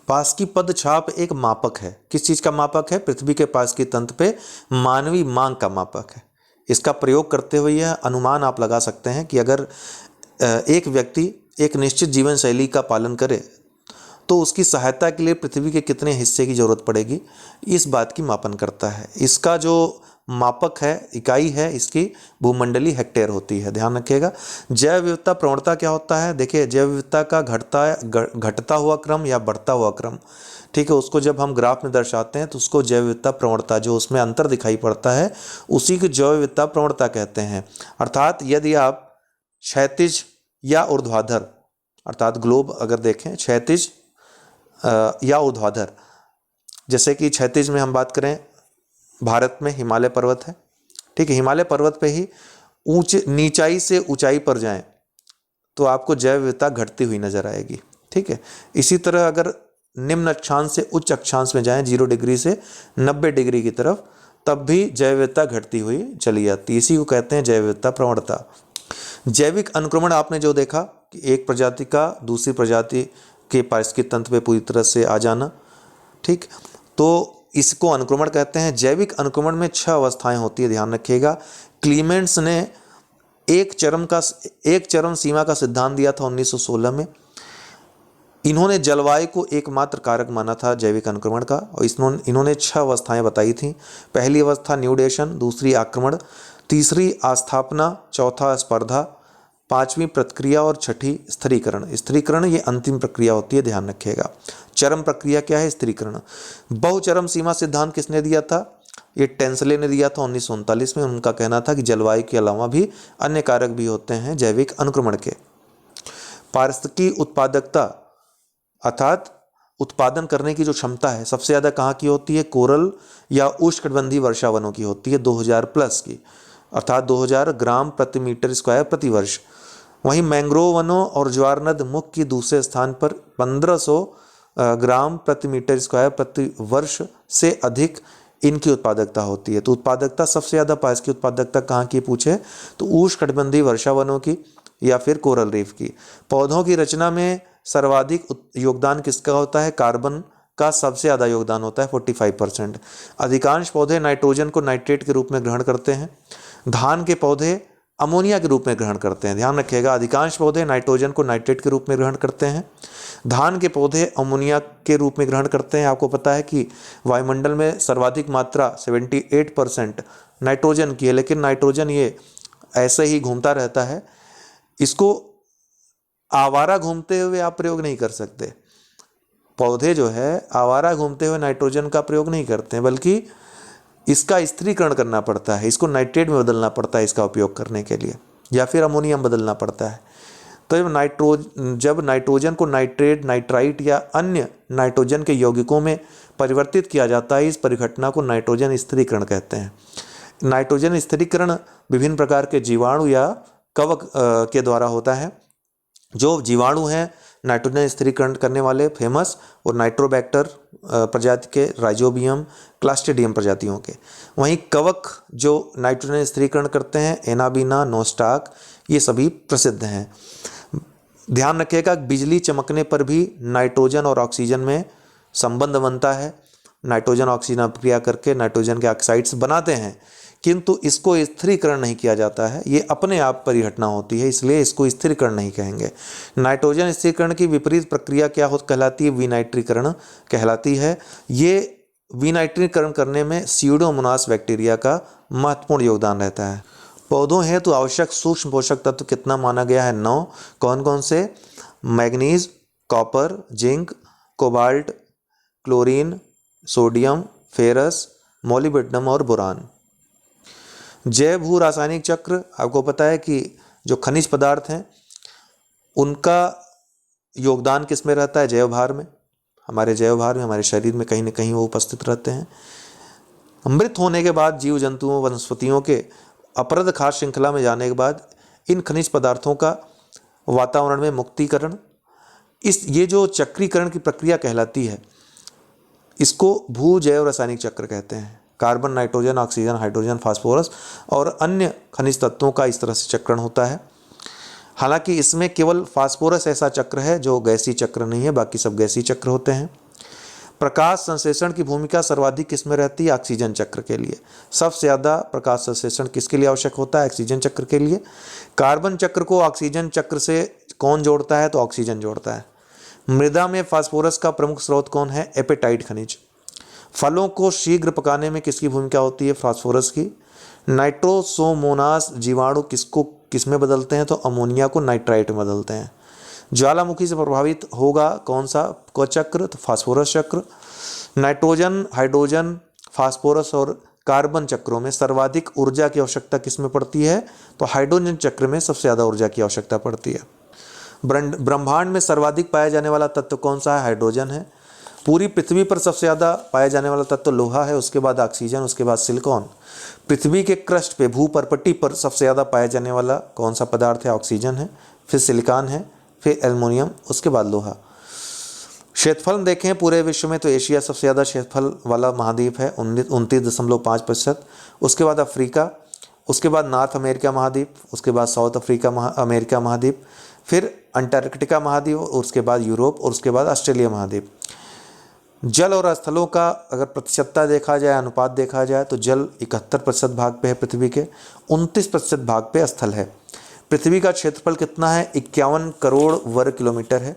[SPEAKER 1] पास्की पदछाप एक मापक है। किस चीज़ का मापक है? पृथ्वी के पास्की तंत्र पे मानवीय मांग का मापक है। इसका प्रयोग करते हुए यह अनुमान आप लगा सकते हैं कि अगर एक व्यक्ति एक निश्चित जीवन शैली का पालन करे तो उसकी सहायता के लिए पृथ्वी के कितने हिस्से की जरूरत पड़ेगी, इस बात की मापन करता है। इसका जो मापक है, इकाई है, इसकी भूमंडलीय हेक्टेयर होती है, ध्यान रखिएगा। जैव विविधता प्रवणता क्या होता है? देखिए, जैव विविधता का घटता हुआ क्रम या बढ़ता हुआ क्रम, ठीक है, उसको जब हम ग्राफ में दर्शाते हैं तो उसको जैव विविधता प्रवणता, जो उसमें अंतर दिखाई पड़ता है, उसी की जैव विविधता प्रवणता कहते हैं। अर्थात यदि आप क्षैतिज या ऊर्ध्वाधर, अर्थात ग्लोब अगर देखें क्षैतिज या ऊर्ध्वाधर। जैसे कि क्षैतिज में हम बात करें, भारत में हिमालय पर्वत है, ठीक है, हिमालय पर्वत पे ही नीचाई से ऊंचाई पर जाएं तो आपको जैव विविधता घटती हुई नजर आएगी, ठीक है। इसी तरह अगर निम्न अक्षांश से उच्च अक्षांश में जाएं 0 डिग्री से 90 डिग्री की तरफ, तब भी जैव विविधता घटती हुई चली जाती है। इसी को कहते हैं जैव विविधता प्रवणता। जैविक अनुक्रमण आपने जो देखा कि एक प्रजाति का दूसरी प्रजाति के पारिस्थितिक तंत्र पे पूरी तरह से आ जाना, ठीक, तो इसको अनुक्रमण कहते हैं। जैविक अनुक्रमण में 6 अवस्थाएं होती है, ध्यान रखिएगा। क्लीमेंट्स ने एक चरम सीमा का सिद्धांत दिया था 1916 में। इन्होंने जलवायु को एकमात्र कारक माना था जैविक अनुक्रमण का, और इन्होंने 6 अवस्थाएं बताई थी। पहली अवस्था न्यूडेशन, दूसरी आक्रमण, तीसरी आस्थापना, चौथा स्पर्धा, पांचवी प्रतिक्रिया और छठी स्थिरीकरण। स्थिरीकरण ये अंतिम प्रक्रिया होती है, ध्यान रखिएगा। चरम प्रक्रिया क्या है? स्थिरीकरण। बहुचरम सीमा सिद्धांत किसने दिया था? ये टेंसले ने दिया था 1939 में। उनका कहना था कि जलवायु के अलावा भी अन्य कारक भी होते हैं जैविक अनुक्रमण के। पारिस्थितिकी उत्पादकता अर्थात उत्पादन करने की जो क्षमता है सबसे ज़्यादा कहाँ की होती है? कोरल या उष्णकटिबंधीय वर्षा वनों की होती है, 2000 प्लस की, अर्थात 2000 ग्राम प्रति मीटर स्क्वायर प्रति वर्ष। वहीं मैंग्रोव वनों और ज्वारनद मुख की दूसरे स्थान पर 1500 ग्राम प्रति मीटर स्क्वायर प्रति वर्ष से अधिक इनकी उत्पादकता होती है। तो उत्पादकता सबसे ज़्यादा पास की उत्पादकता कहाँ की पूछे तो उष्णकटिबंधीय वर्षा वनों की या फिर कोरल रीफ की। पौधों की रचना में सर्वाधिक योगदान किसका होता है? कार्बन का सबसे ज़्यादा योगदान होता है 45%। अधिकांश पौधे नाइट्रोजन को नाइट्रेट के रूप में ग्रहण करते हैं। धान के पौधे अमोनिया के रूप में ग्रहण करते हैं, ध्यान रखिएगा। अधिकांश पौधे नाइट्रोजन को नाइट्रेट के रूप में ग्रहण करते हैं, धान के पौधे अमोनिया के रूप में ग्रहण करते हैं। आपको पता है कि वायुमंडल में सर्वाधिक मात्रा 78% नाइट्रोजन की है, लेकिन नाइट्रोजन ये ऐसे ही घूमता रहता है, इसको आवारा घूमते हुए आप प्रयोग नहीं कर सकते। पौधे जो है आवारा घूमते हुए नाइट्रोजन का प्रयोग नहीं करते हैं, बल्कि इसका स्थिरीकरण करना पड़ता है, इसको नाइट्रेट में बदलना पड़ता है इसका उपयोग करने के लिए, या फिर अमोनियम बदलना पड़ता है। तो जब नाइट्रोजन को नाइट्रेट, नाइट्राइट या अन्य नाइट्रोजन के यौगिकों में परिवर्तित किया जाता है, इस परिघटना को नाइट्रोजन स्थिरीकरण कहते हैं। नाइट्रोजन स्थिरीकरण विभिन्न प्रकार के जीवाणु या कवक के द्वारा होता है। जो जीवाणु हैं नाइट्रोजन स्थिरीकरण करने वाले फेमस, और नाइट्रोबैक्टर प्रजाति के, राइजोबियम, क्लास्ट्रिडियम प्रजातियों के। वहीं कवक जो नाइट्रोजन स्थिरीकरण करते हैं, एनाबीना, नोस्टाक, ये सभी प्रसिद्ध हैं। ध्यान रखिएगा, बिजली चमकने पर भी नाइट्रोजन और ऑक्सीजन में संबंध बनता है। नाइट्रोजन ऑक्सीजन अभिक्रिया करके नाइट्रोजन के ऑक्साइड्स बनाते हैं, किंतु इसको स्थिरीकरण नहीं किया जाता है, ये अपने आप परिघटना होती है, इसलिए इसको स्थिरीकरण नहीं कहेंगे। नाइट्रोजन स्थिरीकरण की विपरीत प्रक्रिया क्या कहलाती है? विनाइट्रीकरण कहलाती है। ये विनाइट्रीकरण करने में स्यूडोमोनास बैक्टीरिया का महत्वपूर्ण योगदान रहता है। पौधों हेतु आवश्यक सूक्ष्म पोषक तत्व कितना माना गया है? 9। कौन कौन से? Manganese, copper, zinc, cobalt, chlorine, sodium, ferrous, molybdenum और बोरान। जैव भू रासायनिक चक्र, आपको पता है कि जो खनिज पदार्थ हैं उनका योगदान किस में रहता है? जैव भार में। हमारे जैव भार में, हमारे शरीर में कहीं ना कहीं वो उपस्थित रहते हैं। मृत होने के बाद जीव जंतुओं, वनस्पतियों के अपरद खाद्य श्रृंखला में जाने के बाद इन खनिज पदार्थों का वातावरण में मुक्तिकरण, ये जो चक्रीकरण की प्रक्रिया कहलाती है, इसको भू जैव रासायनिक चक्र कहते हैं। Carbon, nitrogen, oxygen, hydrogen, phosphorus और अन्य खनिज तत्वों का इस तरह से चक्रण होता है। हालांकि इसमें केवल फास्फोरस ऐसा चक्र है जो गैसीय चक्र नहीं है, बाकी सब गैसीय चक्र होते हैं। प्रकाश संश्लेषण की भूमिका सर्वाधिक किसमें रहती है? ऑक्सीजन चक्र के लिए। सबसे ज़्यादा प्रकाश संश्लेषण किसके लिए आवश्यक होता है? ऑक्सीजन चक्र के लिए। कार्बन चक्र को ऑक्सीजन चक्र से कौन जोड़ता है? तो ऑक्सीजन जोड़ता है। मृदा में फास्फोरस का प्रमुख स्रोत कौन है? एपेटाइट खनिज। फलों को शीघ्र पकाने में किसकी भूमिका होती है? फास्फोरस की। नाइट्रोसोमोनास जीवाणु किस में बदलते हैं? तो अमोनिया को नाइट्राइट में बदलते हैं। ज्वालामुखी से प्रभावित होगा कौन सा चक्र? तो फास्फोरस चक्र। नाइट्रोजन, हाइड्रोजन, फास्फोरस और कार्बन चक्रों में सर्वाधिक ऊर्जा की आवश्यकता किस में पड़ती है? तो हाइड्रोजन चक्र में सबसे ज़्यादा ऊर्जा की आवश्यकता पड़ती है। ब्रह्मांड में सर्वाधिक पाया जाने वाला तत्व कौन सा है? हाइड्रोजन है। पूरी पृथ्वी पर सबसे ज़्यादा पाया जाने वाला तत्व लोहा है, उसके बाद ऑक्सीजन, उसके बाद सिलिकॉन। पृथ्वी के क्रस्ट पे, भूपर्पटी पर सबसे ज़्यादा पाया जाने वाला कौन सा पदार्थ है? ऑक्सीजन है, फिर सिलिकॉन है, फिर एल्युमिनियम, उसके बाद लोहा। क्षेत्रफल देखें पूरे विश्व में तो एशिया सबसे ज़्यादा क्षेत्रफल वाला महाद्वीप है, 29.5%। उसके बाद अफ्रीका, उसके बाद नॉर्थ अमेरिका महाद्वीप, उसके बाद साउथ अमेरिका महाद्वीप, फिर अंटार्कटिका महाद्वीप, और उसके बाद यूरोप, और उसके बाद ऑस्ट्रेलिया महाद्वीप। जल और स्थलों का अगर प्रतिशतता देखा जाए, अनुपात देखा जाए, तो जल 71% भाग पे है पृथ्वी के, 29% भाग पे स्थल है। पृथ्वी का क्षेत्रफल कितना है? 51 करोड़ वर्ग किलोमीटर है,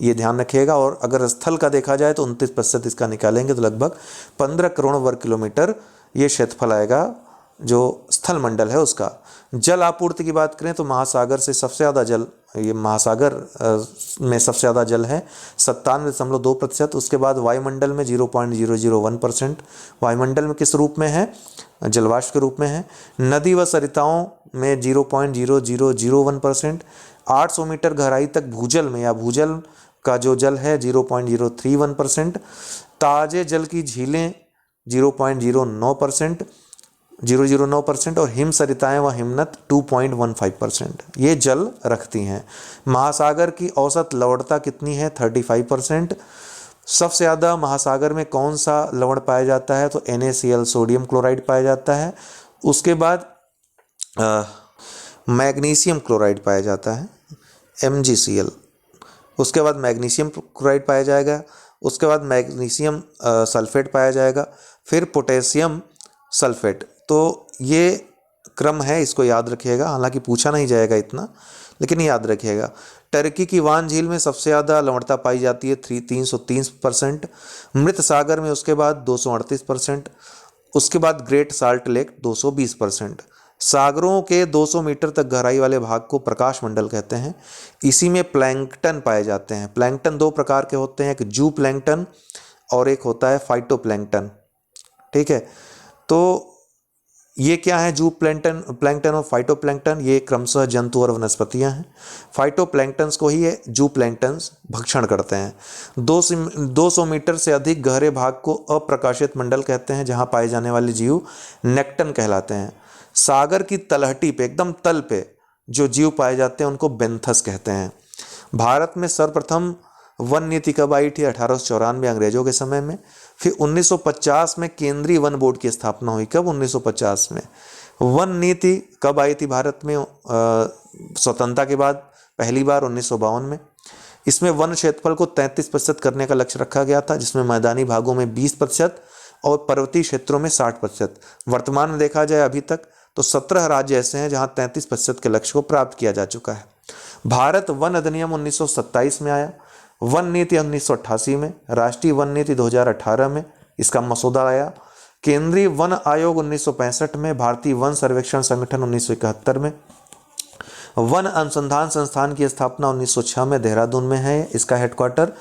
[SPEAKER 1] ये ध्यान रखिएगा। और अगर स्थल का देखा जाए तो 29% इसका निकालेंगे तो लगभग 15 करोड़ वर्ग किलोमीटर ये क्षेत्रफल आएगा जो स्थल मंडल है उसका। जल आपूर्ति की बात करें तो महासागर से सबसे ज़्यादा जल, ये महासागर में सबसे ज़्यादा जल है 97.2%। उसके बाद वायुमंडल में 0.001%। वायुमंडल में किस रूप में है? जलवाष्प के रूप में है। नदी व सरिताओं में 0.0001%। 800 मीटर गहराई तक भूजल में या भूजल का जो जल है 0.031%। ताजे जल की झीलें 0.09% और हिम सरिताएं व हिमनद 2.15% ये जल रखती हैं। महासागर की औसत लवणता कितनी है? 35%। सबसे ज़्यादा महासागर में कौन सा लवण पाया जाता है? तो NaCl, सोडियम क्लोराइड पाया जाता है। उसके बाद मैग्नीशियम क्लोराइड पाया जाता है, MgCl। उसके बाद मैग्नीशियम क्लोराइड पाया जाएगा, उसके बाद मैग्नीशियम सल्फेट पाया जाएगा, फिर पोटेशियम सल्फेट। तो ये क्रम है, इसको याद रखिएगा। हालांकि पूछा नहीं जाएगा इतना, लेकिन याद रखिएगा। टर्की की वान झील में सबसे ज़्यादा लवणता पाई जाती है 330%। मृत सागर में उसके बाद 238%। उसके बाद ग्रेट साल्ट लेक 220%। सागरों के 200 मीटर तक गहराई वाले भाग को प्रकाश मंडल कहते हैं। इसी में प्लैंकटन पाए जाते हैं। प्लैंकटन दो प्रकार के होते हैं, एक जू प्लैंकटन और एक होता है फाइटोप्लैंकटन। ठीक है, तो ये क्या है? जू प्लैंकटन और फाइटोप्लैंकटन, ये क्रमशः जंतु और वनस्पतियां हैं। फाइटोप्लैंकटन्स को ही ये जू प्लैंकटन्स भक्षण करते हैं। 200 मीटर से अधिक गहरे भाग को अप्रकाशित मंडल कहते हैं, जहां पाए जाने वाले जीव नेक्टन कहलाते हैं। सागर की तलहटी पे, एकदम तल पे जो जीव पाए जाते हैं उनको बेंथस कहते हैं। भारत में सर्वप्रथम वन नीति कब आई थी? 1894 अंग्रेजों के समय में। फिर 1950 में केंद्रीय वन बोर्ड की स्थापना हुई। कब? 1950 में। वन नीति कब आई थी भारत में? स्वतंत्रता के बाद पहली बार 1952 में। इसमें वन क्षेत्रफल को 33% करने का लक्ष्य रखा गया था, जिसमें मैदानी भागों में 20% और पर्वतीय क्षेत्रों में 60%। वर्तमान में देखा जाए अभी तक तो 17 राज्य ऐसे हैं जहां 33% के लक्ष्य को प्राप्त किया जा चुका है। भारत वन अधिनियम 1927 में आया, वन नीति 1988 में, राष्ट्रीय वन नीति 2018 में इसका मसौदा आया, केंद्रीय वन आयोग 1965 में, भारतीय वन सर्वेक्षण संगठन 1971 में, वन अनुसंधान संस्थान की स्थापना 1906 में देहरादून में है। इसका हेडक्वार्टर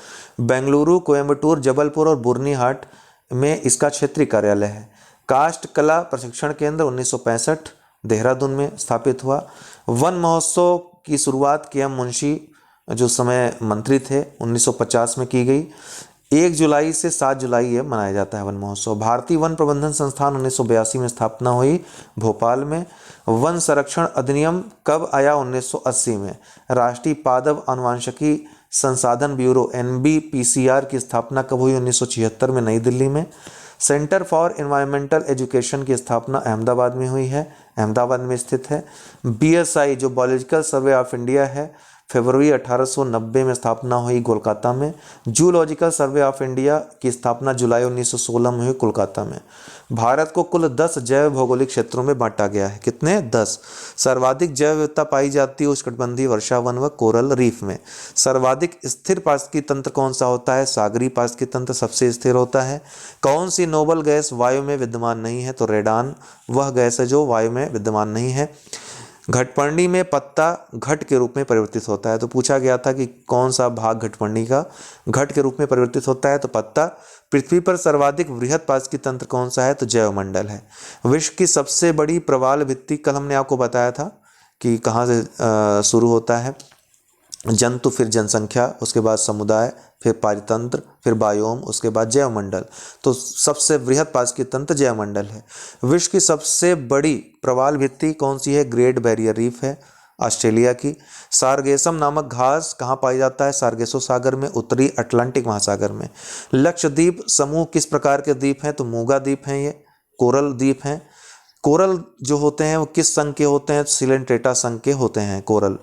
[SPEAKER 1] बेंगलुरु, कोयम्बटूर, जबलपुर और बुरनीहाट में इसका क्षेत्रीय कार्यालय है। काष्ठ कला प्रशिक्षण केंद्र 1965 देहरादून में स्थापित हुआ। वन महोत्सव की शुरुआत KM मुंशी जो समय मंत्री थे 1950 में की गई। 1 जुलाई से 7 जुलाई ये मनाया जाता है वन महोत्सव। भारतीय वन प्रबंधन संस्थान 1982 में स्थापना हुई भोपाल में। वन संरक्षण अधिनियम कब आया? 1980 में। राष्ट्रीय पादप आनुवंशिकी संसाधन ब्यूरो NBPCR की स्थापना कब हुई? 1976 में नई दिल्ली में। सेंटर फॉर एनवायरमेंटल एजुकेशन की स्थापना अहमदाबाद में हुई है, अहमदाबाद में स्थित है। BSI जो बायोलॉजिकल सर्वे ऑफ इंडिया है, फरवरी 1890 में स्थापना हुई कोलकाता में। जूलॉजिकल सर्वे ऑफ इंडिया की स्थापना जुलाई 1916 में हुई कोलकाता में। भारत को कुल 10 जैव भौगोलिक क्षेत्रों में बांटा गया है। कितने? 10। सर्वाधिक जैव विविधता पाई जाती है उष्णकटिबंधीय वर्षावन व कोरल रीफ में। सर्वाधिक स्थिर पारिस्थितिकी तंत्र कौन सा होता है? सागरीय पारिस्थितिकी तंत्र सबसे स्थिर होता है। कौन सी नोबल गैस वायु में विद्यमान नहीं है? तो रेडान वह गैस है जो वायु में विद्यमान नहीं है। घटपर्णी में पत्ता घट के रूप में परिवर्तित होता है। तो पूछा गया था कि कौन सा भाग घटपर्णी का घट के रूप में परिवर्तित होता है? तो पत्ता। पृथ्वी पर सर्वाधिक वृहद पारिस्थितिकी तंत्र कौन सा है? तो जैवमंडल है। विश्व की सबसे बड़ी प्रवाल भित्ति, कल हमने आपको बताया था कि कहाँ से शुरू होता है। जंतु, फिर जनसंख्या, उसके बाद समुदाय, फिर पारितंत्र, फिर बायोम, उसके बाद जैवमंडल। तो सबसे बृहद पारिस्थितिक तंत्र जैवमंडल है। विश्व की सबसे बड़ी प्रवाल भित्ति कौन सी है? ग्रेट बैरियर रीफ है, ऑस्ट्रेलिया की। सारगेसम नामक घास कहाँ पाया जाता है? सारगेसो सागर में, उत्तरी अटलांटिक महासागर में। लक्षद्वीप समूह किस प्रकार के द्वीप हैं? तो मूगा द्वीप हैं, ये कोरल द्वीप हैं। कोरल जो होते हैं वो किस संघ के होते हैं? सिलेंट्रेटा संघ के होते हैं कोरल।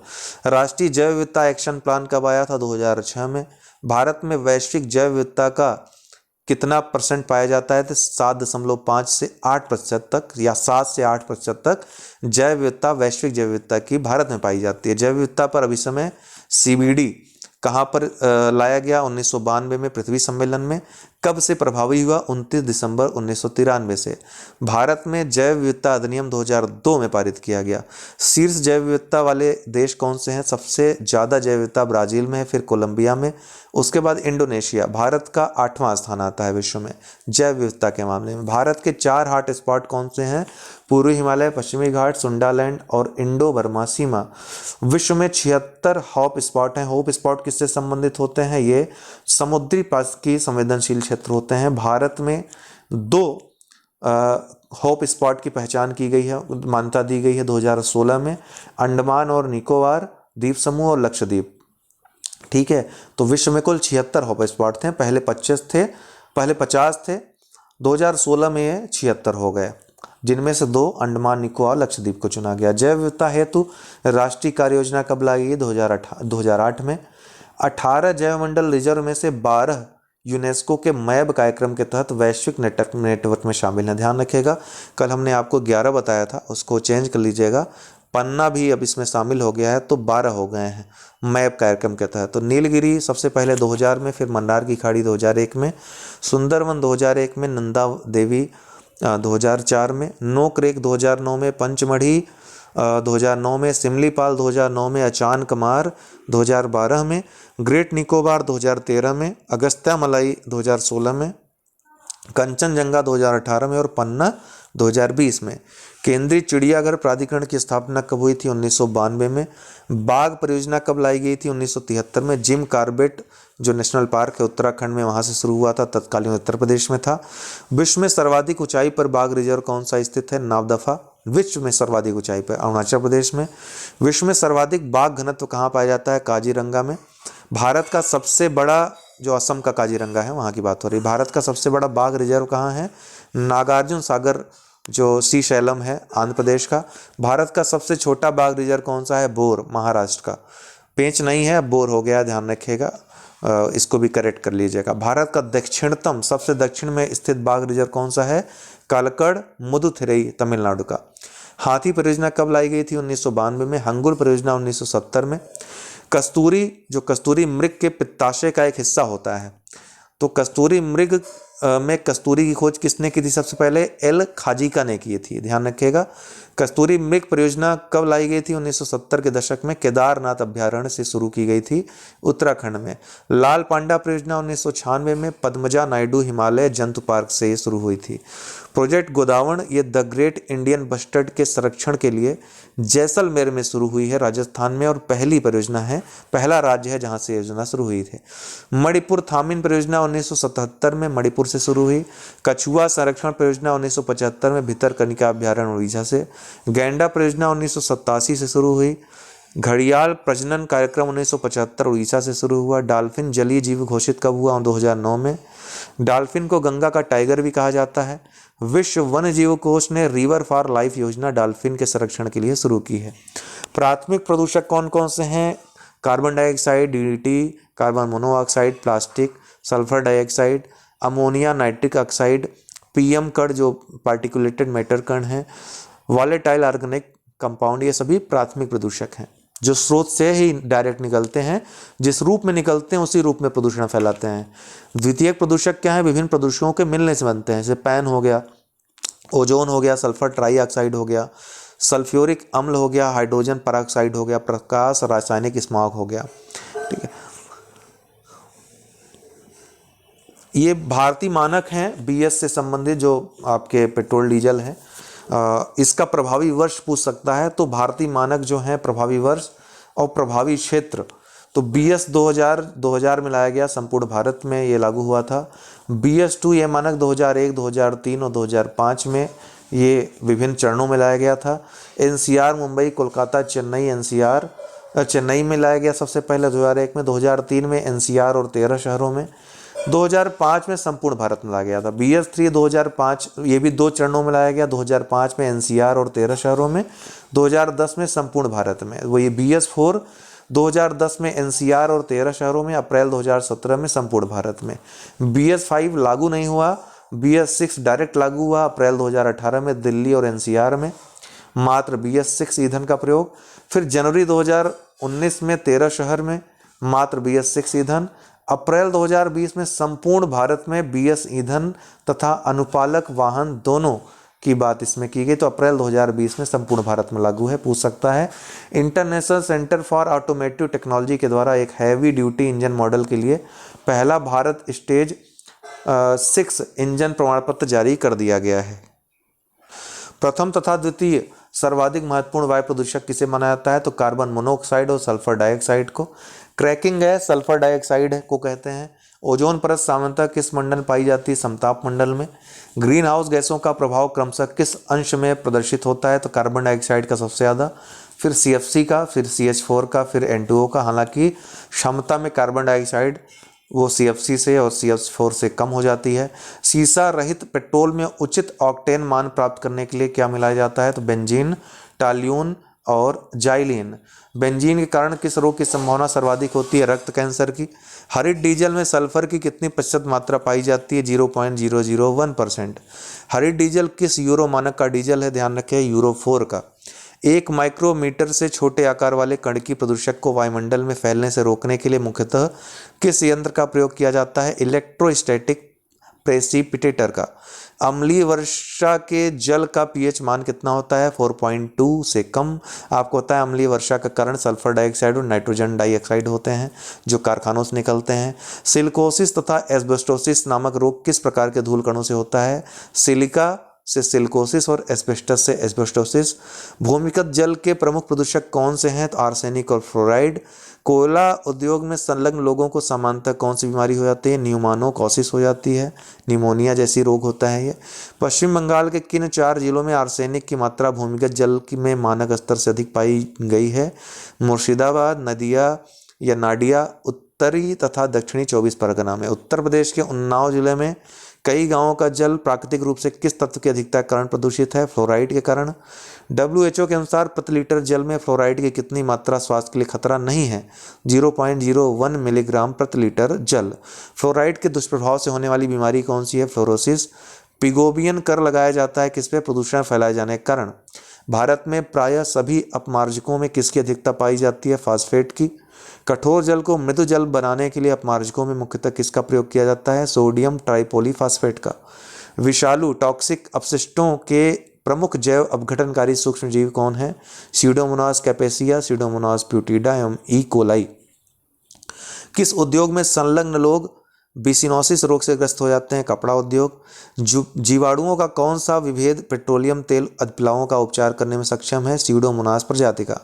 [SPEAKER 1] राष्ट्रीय जैव विविधता एक्शन प्लान कब आया था? 2006 में। भारत में वैश्विक जैव विविधता का कितना % पाया जाता है? तो 7.5 से 8% तक, या 7 से 8% तक जैव विविधता, वैश्विक जैव विविधता की भारत में पाई जाती है। जैव विविधता पर अभी समय CBD कहाँ पर लाया गया? 1992 में पृथ्वी सम्मेलन में। कब से प्रभावी हुआ? 29 दिसंबर 1993 से। भारत में जैव विविधता अधिनियम 2002 में पारित किया गया। शीर्ष जैव विविधता वाले देश कौन से हैं? सबसे ज़्यादा जैव विविधता ब्राज़ील में है, फिर कोलंबिया में, उसके बाद इंडोनेशिया। भारत का 8वां स्थान आता है विश्व में जैव विविधता के मामले में। भारत के 4 हॉट स्पॉट कौन से हैं? पूर्वी हिमालय, पश्चिमी घाट, सुंडालैंड और इंडो बर्मा सीमा। विश्व में 76 हॉट स्पॉट हैं। हॉट स्पॉट किससे संबंधित होते हैं? ये समुद्री पारिस्थितिकी संवेदनशील क्षेत्र होते हैं। भारत में 2 हॉट स्पॉट की पहचान की गई है, मान्यता दी गई है 2016 में, अंडमान और निकोबार द्वीप समूह और लक्षद्वीप। ठीक है, तो विश्व में कुल 76 हॉट स्पॉट थे। पहले 50 थे, 2016 में ये 76 हो गए, जिनमें से 2 अंडमान निकोबार लक्षद्वीप को चुना गया। जैव विविधता हेतु राष्ट्रीय कार्य योजना कब लाई गई? 2008 में। 18 जैवमंडल रिजर्व में से 12 यूनेस्को के मैब कार्यक्रम के तहत वैश्विक नेटवर्क में शामिल हैं। ध्यान रखिएगा, कल हमने आपको 11 बताया था, उसको चेंज कर लीजिएगा। पन्ना भी अब इसमें शामिल हो गया है, तो 12 हो गए हैं मैप कार्यक्रम के तहत। तो नीलगिरी सबसे पहले 2000 में, फिर मंदार की खाड़ी 2001 में, सुंदरवन 2001 में, नंदा देवी 2004 में, नोकरेक 2009 में, पंचमढ़ी 2009 में, सिमलीपाल 2009 में, अचान कमार 2012 में, ग्रेट निकोबार 2013 में, अगस्त्या मलाई 2016 में, कंचनजंगा 2018 में और पन्ना 2020 में। केंद्रीय चिड़ियाघर प्राधिकरण की स्थापना कब हुई थी? 1992 में। बाघ परियोजना कब लाई गई थी? 1973 में। जिम कॉर्बेट जो नेशनल पार्क है उत्तराखंड में, वहाँ से शुरू हुआ था, तत्कालीन उत्तर प्रदेश में था। विश्व में सर्वाधिक ऊंचाई पर बाघ रिजर्व कौन सा स्थित है? नावदफा। विश्व में सर्वाधिक ऊंचाई पर अरुणाचल प्रदेश में। विश्व में सर्वाधिक बाघ घनत्व कहाँ पाया जाता है? काजीरंगा में। भारत का सबसे बड़ा, जो असम का काजीरंगा है वहाँ की बात हो रही है, भारत का सबसे बड़ा बाघ रिजर्व कहाँ है? नागार्जुन सागर जो सी शैलम है आंध्र प्रदेश का। भारत का सबसे छोटा बाघ रिजर्व कौन सा है? बोर, महाराष्ट्र का। पेंच नहीं है, बोर हो गया, ध्यान रखिएगा, इसको भी करेक्ट कर लीजिएगा। भारत का दक्षिणतम, सबसे दक्षिण में स्थित बाघ रिजर्व कौन सा है? कालकड़, मुदुथिरई, तमिलनाडु का। हाथी परियोजना कब लाई गई थी? 1992 में। हंगुल परियोजना 1970 में। कस्तूरी, जो कस्तूरी मृग के पित्ताशय का एक हिस्सा होता है, तो कस्तूरी मृग में कस्तूरी की खोज किसने की थी? सबसे पहले एल खाजिका ने की थी, ध्यान रखिएगा। कस्तूरी मृग परियोजना कब लाई गई थी? 1970 के दशक में केदारनाथ अभ्यारण्य से शुरू की गई थी उत्तराखंड में। लाल पांडा परियोजना 1996 में पद्मजा नायडू हिमालय जंतु पार्क से शुरू हुई थी। प्रोजेक्ट गोदावण, ये द ग्रेट इंडियन बस्टर्ड के संरक्षण के लिए जैसलमेर में शुरू हुई है, राजस्थान में, और पहली परियोजना है, पहला राज्य है जहां से योजना शुरू हुई थी। मणिपुर थामिन परियोजना 1977 में मणिपुर से शुरू हुई। कछुआ संरक्षण परियोजना 1975 में भितरकनिका अभ्यारण्य उड़ीसा से। गैंडा परियोजना 1987 से शुरू हुई। घड़ियाल प्रजनन कार्यक्रम 1975 उड़ीसा से शुरू हुआ। डॉल्फिन जलीय जीव घोषित कब हुआ? 2009 में। डॉल्फिन को गंगा का टाइगर भी कहा जाता है। विश्व वन्य जीव कोष ने रिवर फॉर लाइफ योजना डॉल्फिन के संरक्षण के लिए शुरू की है। प्राथमिक प्रदूषक कौन कौन से हैं? Carbon dioxide, DDT, carbon monoxide, plastic, sulphur dioxide, ammonia, nitric oxide, PM कण जो पार्टिकुलेटेड मैटर कण हैं, वॉलेटाइल ऑर्गेनिक कंपाउंड, ये सभी प्राथमिक प्रदूषक हैं जो स्रोत से ही डायरेक्ट निकलते हैं, जिस रूप में निकलते हैं उसी रूप में प्रदूषण फैलाते हैं। द्वितीयक प्रदूषक क्या है? विभिन्न प्रदूषकों के मिलने से बनते हैं, जैसे पैन हो गया, ओजोन हो गया, सल्फर ट्राईऑक्साइड हो गया, सल्फ्यूरिक अम्ल हो गया, हाइड्रोजन परऑक्साइड हो गया, प्रकाश रासायनिक स्मॉग हो गया। ठीक है, ये भारतीय मानक हैं BS से संबंधित, जो आपके पेट्रोल डीजल हैं। इसका प्रभावी वर्ष पूछ सकता है, तो भारतीय मानक जो है प्रभावी वर्ष और प्रभावी क्षेत्र तो BS 2000 में लाया गया, संपूर्ण भारत में ये लागू हुआ था। BS2 ये मानक 2001, 2003 और 2005 में ये विभिन्न चरणों में लाया गया था। NCR मुंबई, कोलकाता, चेन्नई, NCR चेन्नई में लाया गया सबसे पहले 2001 में, 2003 में NCR और 13 शहरों में, 2005 में संपूर्ण भारत में लाया गया था। BS3 2005 ये भी 2 चरणों में लाया गया, 2005 में NCR और 13 शहरों में, 2010 में संपूर्ण भारत में। वो ये BS4 2010 में NCR और 13 शहरों में, अप्रैल 2017 में संपूर्ण भारत में। BS5 लागू नहीं हुआ, BS6 डायरेक्ट लागू हुआ अप्रैल 2018 में दिल्ली और NCR में, मात्र BS6 ईंधन का प्रयोग। फिर जनवरी 2019 में 13 शहर में मात्र BS6 ईंधन। अप्रैल 2020 में संपूर्ण भारत में BS ईंधन तथा अनुपालक वाहन दोनों की बात इसमें की गई। तो अप्रैल 2020 में संपूर्ण भारत में लागू है। पूछ सकता है international centre for automotive technology के द्वारा एक हैवी ड्यूटी इंजन मॉडल के लिए पहला भारत स्टेज 6 इंजन प्रमाण पत्र जारी कर दिया गया है। प्रथम तथा द्वितीय सर्वाधिक महत्वपूर्ण वायु प्रदूषक किसे माना जाता है? तो कार्बन मोनोऑक्साइड और सल्फर डाइऑक्साइड को। क्रैकिंग गैस सल्फर डाइऑक्साइड को कहते हैं। ओजोन परत सामान्यतः किस मंडल में पाई जाती है? समताप मंडल में। ग्रीन हाउस गैसों का प्रभाव क्रमशः किस अंश में प्रदर्शित होता है? तो कार्बन डाइऑक्साइड का सबसे ज़्यादा, फिर CFC का, फिर CH4 का, फिर N2O का। हालांकि क्षमता में कार्बन डाइऑक्साइड वो CFC से और CH4 से कम हो जाती है। सीसा रहित पेट्रोल में उचित ऑक्टेन मान प्राप्त करने के लिए क्या मिलाया जाता है? तो बेंजीन, टॉल्यून और जाइलिन। बेंजीन के कारण किस रोग की संभावना सर्वाधिक होती है? रक्त कैंसर की। हरित डीजल में सल्फर की कितनी प्रतिशत मात्रा पाई जाती है? 0.001%। हरित डीजल किस यूरो मानक का डीजल है? ध्यान रखें यूरो 4 का। 1 माइक्रोमीटर से छोटे आकार वाले कण की प्रदूषक को वायुमंडल में फैलने से रोकने के लिए मुख्यतः किस यंत्र का प्रयोग किया जाता है? इलेक्ट्रोस्टैटिक प्रेसिपिटेटर का। अम्लीय वर्षा के जल का pH मान कितना होता है? 4.2 से कम। आपको पता है अम्लीय वर्षा का कारण सल्फर डाइऑक्साइड और नाइट्रोजन डाइऑक्साइड होते हैं जो कारखानों से निकलते हैं। सिलिकोसिस तथा एस्बेस्टोसिस नामक रोग किस प्रकार के धूल कणों से होता है? सिलिका से सिलिकोसिस और एस्बेस्टस से एस्बेस्टोसिस। भूमिगत जल के प्रमुख प्रदूषक कौन से हैं? तो आर्सेनिक और फ्लोराइड। कोयला उद्योग में संलग्न लोगों को सामान्यतः कौन सी बीमारी हो जाती है? न्यूमोनोकोसिस हो जाती है, निमोनिया जैसी रोग होता है ये। पश्चिम बंगाल के किन 4 जिलों में आर्सेनिक की मात्रा भूमिगत जल में मानक स्तर से अधिक पाई गई है? मुर्शिदाबाद, नदिया या नाडिया, उत्तरी तथा दक्षिणी 24 परगना में। उत्तर प्रदेश के उन्नाव जिले में कई गांवों का जल प्राकृतिक रूप से किस तत्व की अधिकता के कारण प्रदूषित है? फ्लोराइड के कारण। WHO के अनुसार प्रति लीटर जल में फ्लोराइड की कितनी मात्रा स्वास्थ्य के लिए खतरा नहीं है? 0.01 मिलीग्राम प्रति लीटर जल। फ्लोराइड के दुष्प्रभाव से होने वाली बीमारी कौन सी है? फ्लोरोसिस। पिगोबियन कर लगाया जाता है किस पे? प्रदूषण फैलाए जाने के कारण। भारत में प्रायः सभी अपमार्जकों में किसकी अधिकता पाई जाती है? फास्फेट की। कठोर जल को मृदु जल बनाने के लिए अपमार्जकों में मुख्यतः किसका प्रयोग किया जाता है? सोडियम ट्राइपॉलीफास्फेट का। विषालु टॉक्सिक अपशिष्टों के प्रमुख जैव अपघटनकारी सूक्ष्मजीव कौन है? स्यूडोमोनास कैपेसिया, स्यूडोमोनास प्यूटिडा एवं ई कोलाई। किस उद्योग में संलग्न लोग बिसिनोसिस रोग से ग्रस्त हो जाते हैं? कपड़ा उद्योग। जीवाणुओं का कौन सा विभेद पेट्रोलियम तेल अधिप्लावों का उपचार करने में सक्षम है? स्यूडोमोनास प्रजाति का।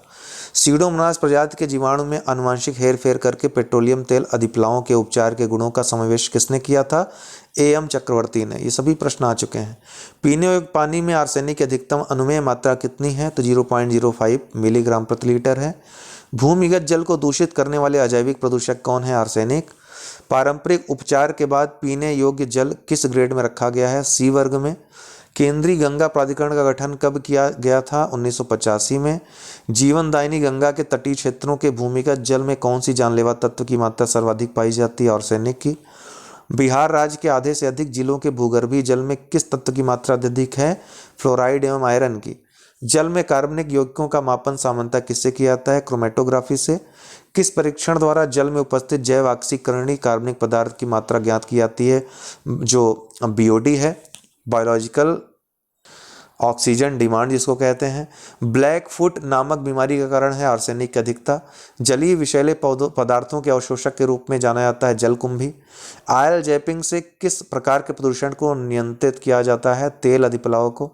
[SPEAKER 1] स्यूडोमोनास प्रजाति के जीवाणु में आनुवंशिक हेरफेर करके पेट्रोलियम तेल अधिप्लावों के उपचार के गुणों का समावेश किसने किया था? AM चक्रवर्ती ने। ये सभी प्रश्न आ चुके हैं। पीने योग्य पानी में आर्सेनिक की अधिकतम अनुमेय मात्रा कितनी है? तो 0.05 मिलीग्राम प्रति लीटर है। भूमिगत जल को दूषित करने वाले अजैविक प्रदूषक कौन है? आर्सेनिक। पारंपरिक उपचार के बाद पीने योग्य जल किस ग्रेड में रखा गया है? C वर्ग में। केंद्रीय गंगा प्राधिकरण का गठन कब किया गया था? 1985 में। जीवनदायिनी गंगा के तटीय क्षेत्रों के भूमिगत जल में कौन सी जानलेवा तत्व की मात्रा सर्वाधिक पाई जाती है? आर्सेनिक की। बिहार राज्य के आधे से अधिक जिलों के भूगर्भीय जल में किस तत्व की मात्रा अत्यधिक है? फ्लोराइड एवं आयरन की। जल में कार्बनिक यौगिकों का मापन सामान्यतः किससे किया जाता है? क्रोमेटोग्राफी से। किस परीक्षण द्वारा जल में उपस्थित जैव ऑक्सीकरणीय कार्बनिक पदार्थ की मात्रा ज्ञात की जाती है? जो BOD है, बायोलॉजिकल ऑक्सीजन डिमांड जिसको कहते हैं। ब्लैक फुट नामक बीमारी का कारण है आर्सेनिक की अधिकता। जलीय विषैले पदार्थों के अवशोषक के रूप में जाना जाता है जलकुंभी। ऑयल जैपिंग से किस प्रकार के प्रदूषण को नियंत्रित किया जाता है? तेल अधिप्लाव को।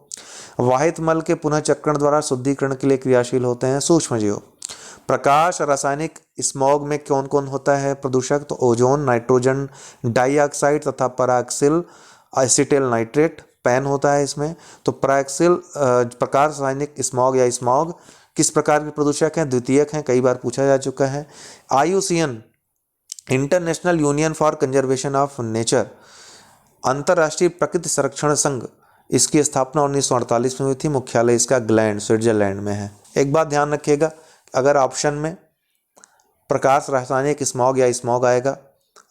[SPEAKER 1] वाहित मल के पुनः चक्रण द्वारा शुद्धिकरण के लिए क्रियाशील होते हैं सूक्ष्मजीव। प्रकाश रासायनिक स्मॉग में कौन कौन होता है प्रदूषक? तो ओजोन, नाइट्रोजन डाइऑक्साइड तथा पैराक्सिल एसिटिल नाइट्रेट पैन होता है इसमें। तो पैराक्सिल प्रकाश रासायनिक स्मॉग या स्मॉग किस प्रकार के प्रदूषक हैं? द्वितीयक हैं, कई बार पूछा जा चुका है। IUCN international union for conservation of nature, अंतर्राष्ट्रीय प्रकृति संरक्षण संघ, इसकी स्थापना 1948 में हुई थी। मुख्यालय इसका ग्लैंड स्विट्जरलैंड में है। एक बात ध्यान रखिएगा, अगर ऑप्शन में प्रकाश रासायनिक स्मॉग या स्मॉग आएगा,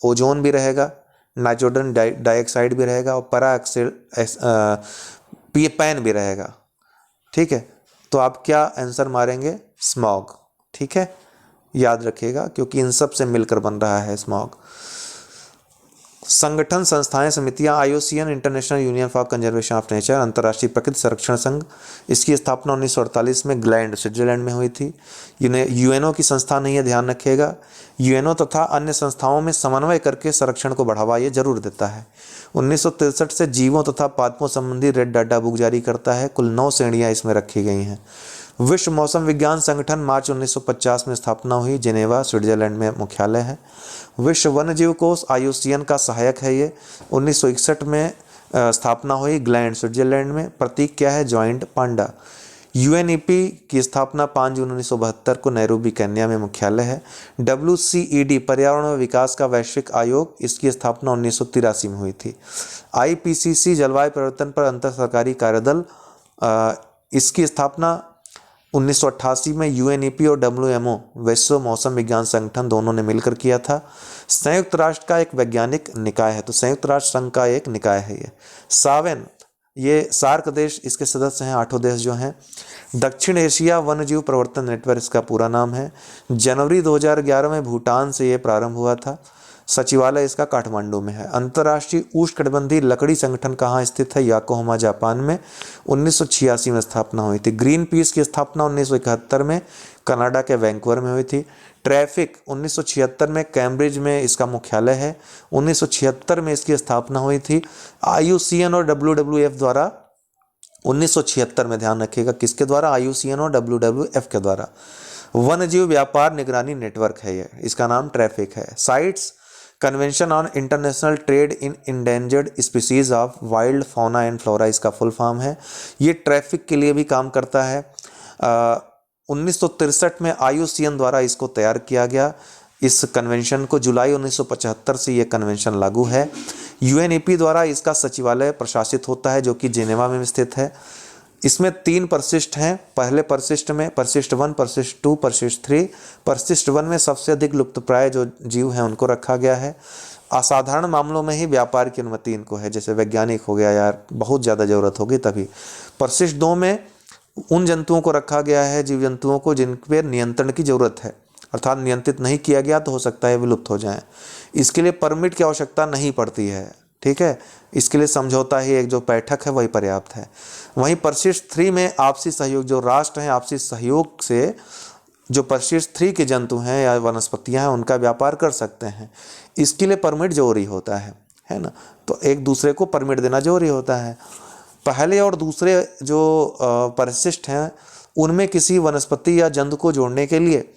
[SPEAKER 1] ओजोन भी रहेगा, नाइट्रोजन डाइऑक्साइड भी रहेगा और पैराक्सिल पैन भी रहेगा, ठीक है, तो आप क्या आंसर मारेंगे? स्मॉग, ठीक है, याद रखिएगा क्योंकि इन सब से मिलकर बन रहा है स्मॉग। संगठन, संस्थाएं, समितियां, IUCN international union for conservation of nature, अंतर्राष्ट्रीय प्रकृति संरक्षण संघ, इसकी स्थापना 1948 में ग्लैंड स्विट्जरलैंड में हुई थी। UNO की संस्था नहीं है, ध्यान रखिएगा। UNO तथा अन्य संस्थाओं में समन्वय करके संरक्षण को बढ़ावा ये जरूर देता है। 1963 से जीवों तथा पादपों संबंधी रेड डाटा बुक जारी करता है। कुल 9 श्रेणियां इसमें रखी गई हैं। विश्व मौसम विज्ञान संगठन मार्च 1950 में स्थापना हुई, जेनेवा स्विट्जरलैंड में मुख्यालय है। विश्व वन्यजीव कोष IUCN का सहायक है ये, 1961 में स्थापना हुई, ग्लैंड स्विट्जरलैंड में। प्रतीक क्या है? जॉइंट पांडा। UNEP की स्थापना 5 जून 1972 को नैरोबी केन्या में मुख्यालय है। WCED पर्यावरण व विकास का वैश्विक आयोग, इसकी स्थापना 1983 में हुई थी। IPCC जलवायु परिवर्तन पर अंतर सरकारी कार्यदल, इसकी स्थापना 1988 में UNEP और WMO विश्व मौसम विज्ञान संगठन दोनों ने मिलकर किया था। संयुक्त राष्ट्र का एक वैज्ञानिक निकाय है, तो संयुक्त राष्ट्र संघ का एक निकाय है ये। सावेन, ये सार्क देश इसके सदस्य हैं, 8 देश जो हैं। दक्षिण एशिया वन्यजीव प्रवर्तन नेटवर्क इसका पूरा नाम है। जनवरी 2011 में भूटान से ये प्रारंभ हुआ था। सचिवालय इसका काठमांडू में है। अंतर्राष्ट्रीय उष्णकटिबंधीय लकड़ी संगठन कहाँ स्थित है? योकोहामा जापान में, 1986 में स्थापना हुई थी। ग्रीन पीस की स्थापना 1971 में कनाडा के वैंकूवर में हुई थी। ट्रैफिक 1976 में कैम्ब्रिज में इसका मुख्यालय है, 1976 में इसकी स्थापना हुई थी। IUCN और WWF द्वारा 1976 में, ध्यान रखिएगा, किसके द्वारा? IUCN और WWF के द्वारा। वन्यजीव व्यापार निगरानी नेटवर्क है ये, इसका नाम ट्रैफिक है। Sites, convention on international trade in endangered species of wild fauna and flora, इसका फुल फॉर्म है। ये ट्रैफिक के लिए भी काम करता है। 1963 में IUCN द्वारा इसको तैयार किया गया। इस कन्वेंशन को जुलाई 1975 से ये कन्वेंशन लागू है। UNEP द्वारा इसका सचिवालय प्रशासित होता है जो कि जेनेवा में स्थित है। इसमें 3 परिशिष्ट हैं। पहले परिशिष्ट में परिशिष्ट 1, परिशिष्ट 2, परिशिष्ट 3। परिशिष्ट 1 में सबसे अधिक लुप्तप्राय जो जीव हैं उनको रखा गया है। असाधारण मामलों में ही व्यापार की अनुमति इनको है, जैसे वैज्ञानिक हो गया, यार बहुत ज़्यादा ज़रूरत होगी तभी। परिशिष्ट 2 में उन जंतुओं को रखा गया है, जीव जंतुओं को जिन पर नियंत्रण की ज़रूरत है, अर्थात नियंत्रित नहीं किया गया तो हो सकता है विलुप्त हो जाएं। इसके लिए परमिट की आवश्यकता नहीं पड़ती है, ठीक है। इसके लिए समझौता ही एक जो बैठक है वही पर्याप्त है। वहीं परिशिष्ट 3 में आपसी सहयोग, जो राष्ट्र हैं आपसी सहयोग से जो परिशिष्ट 3 के जंतु हैं या वनस्पतियां हैं उनका व्यापार कर सकते हैं। इसके लिए परमिट जरूरी होता है ना, तो एक दूसरे को परमिट देना जरूरी होता है। पहले और दूसरे जो परिशिष्ट हैं उनमें किसी वनस्पति या जंतु को जोड़ने के लिए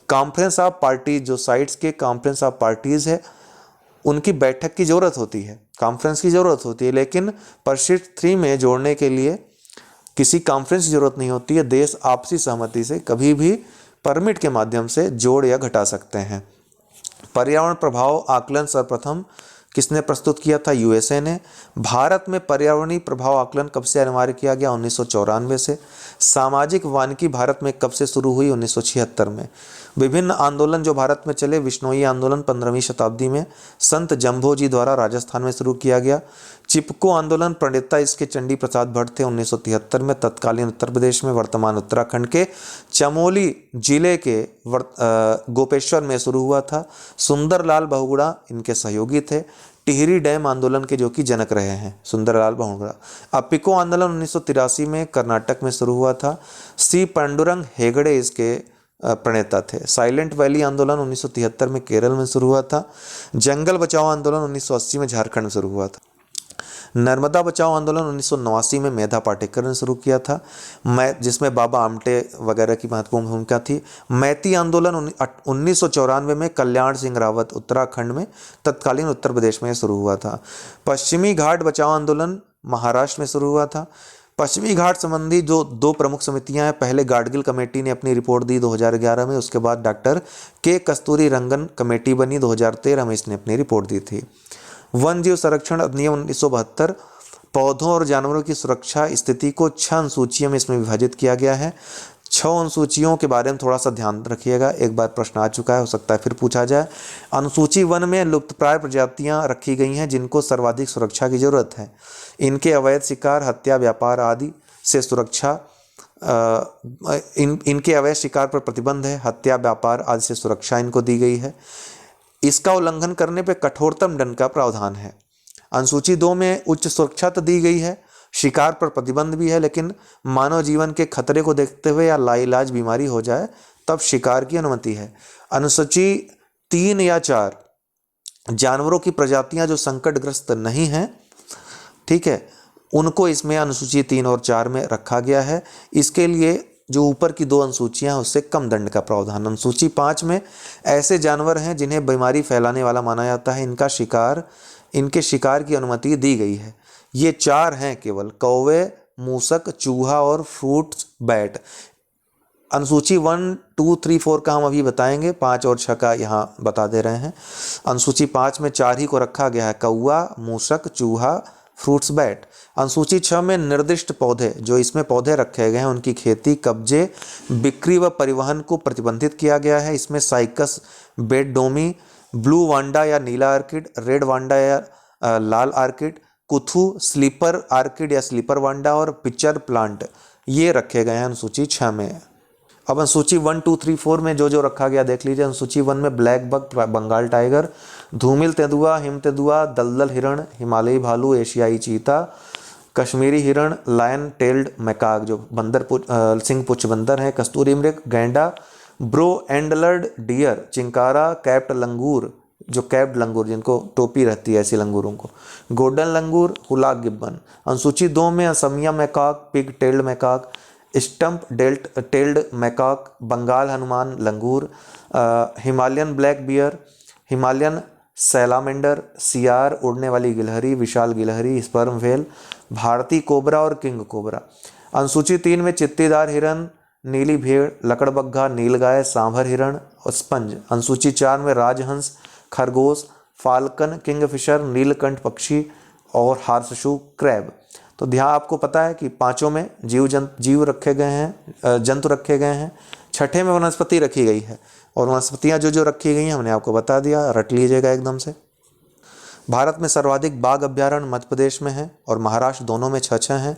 [SPEAKER 1] कॉन्फ्रेंस ऑफ पार्टीज, जो साइट्स के कॉन्फ्रेंस ऑफ पार्टीज है उनकी बैठक की ज़रूरत होती है, कॉन्फ्रेंस की ज़रूरत होती है। लेकिन परिशिष्ट 3 में जोड़ने के लिए किसी कॉन्फ्रेंस की ज़रूरत नहीं होती है। देश आपसी सहमति से कभी भी परमिट के माध्यम से जोड़ या घटा सकते हैं। पर्यावरण प्रभाव आकलन सर्वप्रथम किसने प्रस्तुत किया था? USA ने। भारत में पर्यावरणीय प्रभाव आकलन कब से अनिवार्य किया गया? 1994 से। सामाजिक वानिकी भारत में कब से शुरू हुई? 1976 में। विभिन्न आंदोलन जो भारत में चले, विश्नोई आंदोलन 15वीं शताब्दी में संत जम्भोजी द्वारा राजस्थान में शुरू किया गया। चिपको आंदोलन प्रणेता इसके चंडी प्रसाद भट्ट थे, 1973 में तत्कालीन उत्तर प्रदेश में, वर्तमान उत्तराखंड के चमोली जिले के गोपेश्वर में शुरू हुआ था। सुंदरलाल बहुगुणा इनके सहयोगी थे। टिहरी डैम आंदोलन के जो कि जनक रहे हैं सुंदरलाल बहुगुणा। अपिको आंदोलन 1983 में कर्नाटक में शुरू हुआ था। सी पांडुरंग हेगड़े इसके प्रणेता थे। साइलेंट वैली आंदोलन 1973 में केरल में शुरू हुआ था। जंगल बचाओ आंदोलन 1980 में झारखंड में शुरू हुआ था। नर्मदा बचाओ आंदोलन 1989 में मेधा पाटेकर ने शुरू किया था, जिसमें बाबा आमटे वगैरह की महत्वपूर्ण भूमिका थी। मैती आंदोलन 1994 में कल्याण सिंह रावत उत्तराखंड में, तत्कालीन उत्तर प्रदेश में शुरू हुआ था। पश्चिमी घाट बचाओ आंदोलन महाराष्ट्र में शुरू हुआ था। पश्चिमी घाट संबंधी जो दो प्रमुख समितियां हैं, पहले गाडगिल कमेटी ने अपनी रिपोर्ट दी 2011 में, उसके बाद डॉक्टर के कस्तूरी रंगन कमेटी बनी 2013 में, इसने अपनी रिपोर्ट दी थी। वन जीव संरक्षण अधिनियम 1972 पौधों और जानवरों की सुरक्षा स्थिति को 6 अनुसूचियों में इसमें विभाजित किया गया है। 6 अनुसूचियों के बारे में थोड़ा सा ध्यान रखिएगा, एक बार प्रश्न आ चुका है, हो सकता है फिर पूछा जाए। अनुसूची 1 में लुप्तप्राय प्रजातियां रखी गई हैं जिनको सर्वाधिक सुरक्षा की जरूरत है। इनके अवैध शिकार, हत्या, व्यापार आदि से सुरक्षा, इनके अवैध शिकार पर प्रतिबंध है, हत्या, व्यापार आदि से सुरक्षा इनको दी गई है। इसका उल्लंघन करने पर कठोरतम दंड का प्रावधान है। अनुसूची 2 में उच्च सुरक्षा तो दी गई है, शिकार पर प्रतिबंध भी है, लेकिन मानव जीवन के खतरे को देखते हुए या लाइलाज बीमारी हो जाए तब शिकार की अनुमति है। अनुसूची 3 या 4 जानवरों की प्रजातियां जो संकटग्रस्त नहीं हैं, ठीक है, उनको इसमें अनुसूची 3 और 4 में रखा गया है। इसके लिए जो ऊपर की 2 अनुसूचियां हैं उससे कम दंड का प्रावधान। अनुसूची 5 में ऐसे जानवर हैं जिन्हें बीमारी फैलाने वाला माना जाता है, इनके शिकार की अनुमति दी गई है। ये 4 हैं केवल, कौवे, मूसक, चूहा और फ्रूट्स बैट। अनुसूची 1, 2, 3, 4 का हम अभी बताएंगे, 5 और 6 का यहाँ बता दे रहे हैं। अनुसूची 5 में 4 ही को रखा गया है, कौवा, मूसक, चूहा, फ्रूट्स बैट। अनुसूची 6 में निर्दिष्ट पौधे, जो इसमें पौधे रखे गए हैं, उनकी खेती, कब्जे, बिक्री व परिवहन को प्रतिबंधित किया गया है। इसमें साइकस बेडडोमी, ब्लू वांडा या नीला आर्किड, रेड वांडा या लाल आर्किड, कुथू, स्लीपर आर्किड या स्लीपर वांडा और पिक्चर प्लांट, ये रखे गए हैं अनुसूची 6 में। अब अनुसूची 1, 2, 3, 4 में जो जो रखा गया देख लीजिए। अनुसूची 1 में ब्लैक बक, बंगाल टाइगर, धूमिल तेंदुआ, हिम तेंदुआ, दलदल हिरण, हिमालयी भालू, एशियाई चीता, कश्मीरी हिरण, लायन टेल्ड मैकाक जो बंदर सिंह पुच्छ बंदर है, कस्तूरी मृग, गैंडा, ब्रो एंडलर्ड डियर, चिंकारा, कैप्ट लंगूर जो कैप्ड लंगूर जिनको टोपी रहती है ऐसी लंगूरों को, गोल्डन लंगूर, हुलाक गिब्बन। अनुसूची 2 में Assamese macaque, pig tailed macaque, stump tailed macaque, Bengal Hanuman langur, Himalayan black bear, Himalayan salamander, सियार, उड़ने वाली गिलहरी, विशाल गिलहरी, स्पर्म व्हेल, भारतीय कोबरा और किंग कोबरा। अनुसूची 3 में चित्तीदार हिरन, नीली भेड़, लकड़बग्घा, नीलगाय, सांभर हिरण और स्पंज। अनुसूची 4 में राजहंस, खरगोश, फाल्कन, किंगफिशर, नीलकंठ पक्षी और हार्सशू क्रैब। तो ध्यान आपको पता है कि 5 में जीव रखे गए हैं, जंतु रखे गए हैं। 6 में वनस्पति रखी गई है, और वनस्पतियां जो जो रखी गई हैं हमने आपको बता दिया, रट लीजिएगा एकदम से। भारत में सर्वाधिक बाघ अभ्यारण्य मध्य प्रदेश में है और महाराष्ट्र, दोनों में 6 हैं।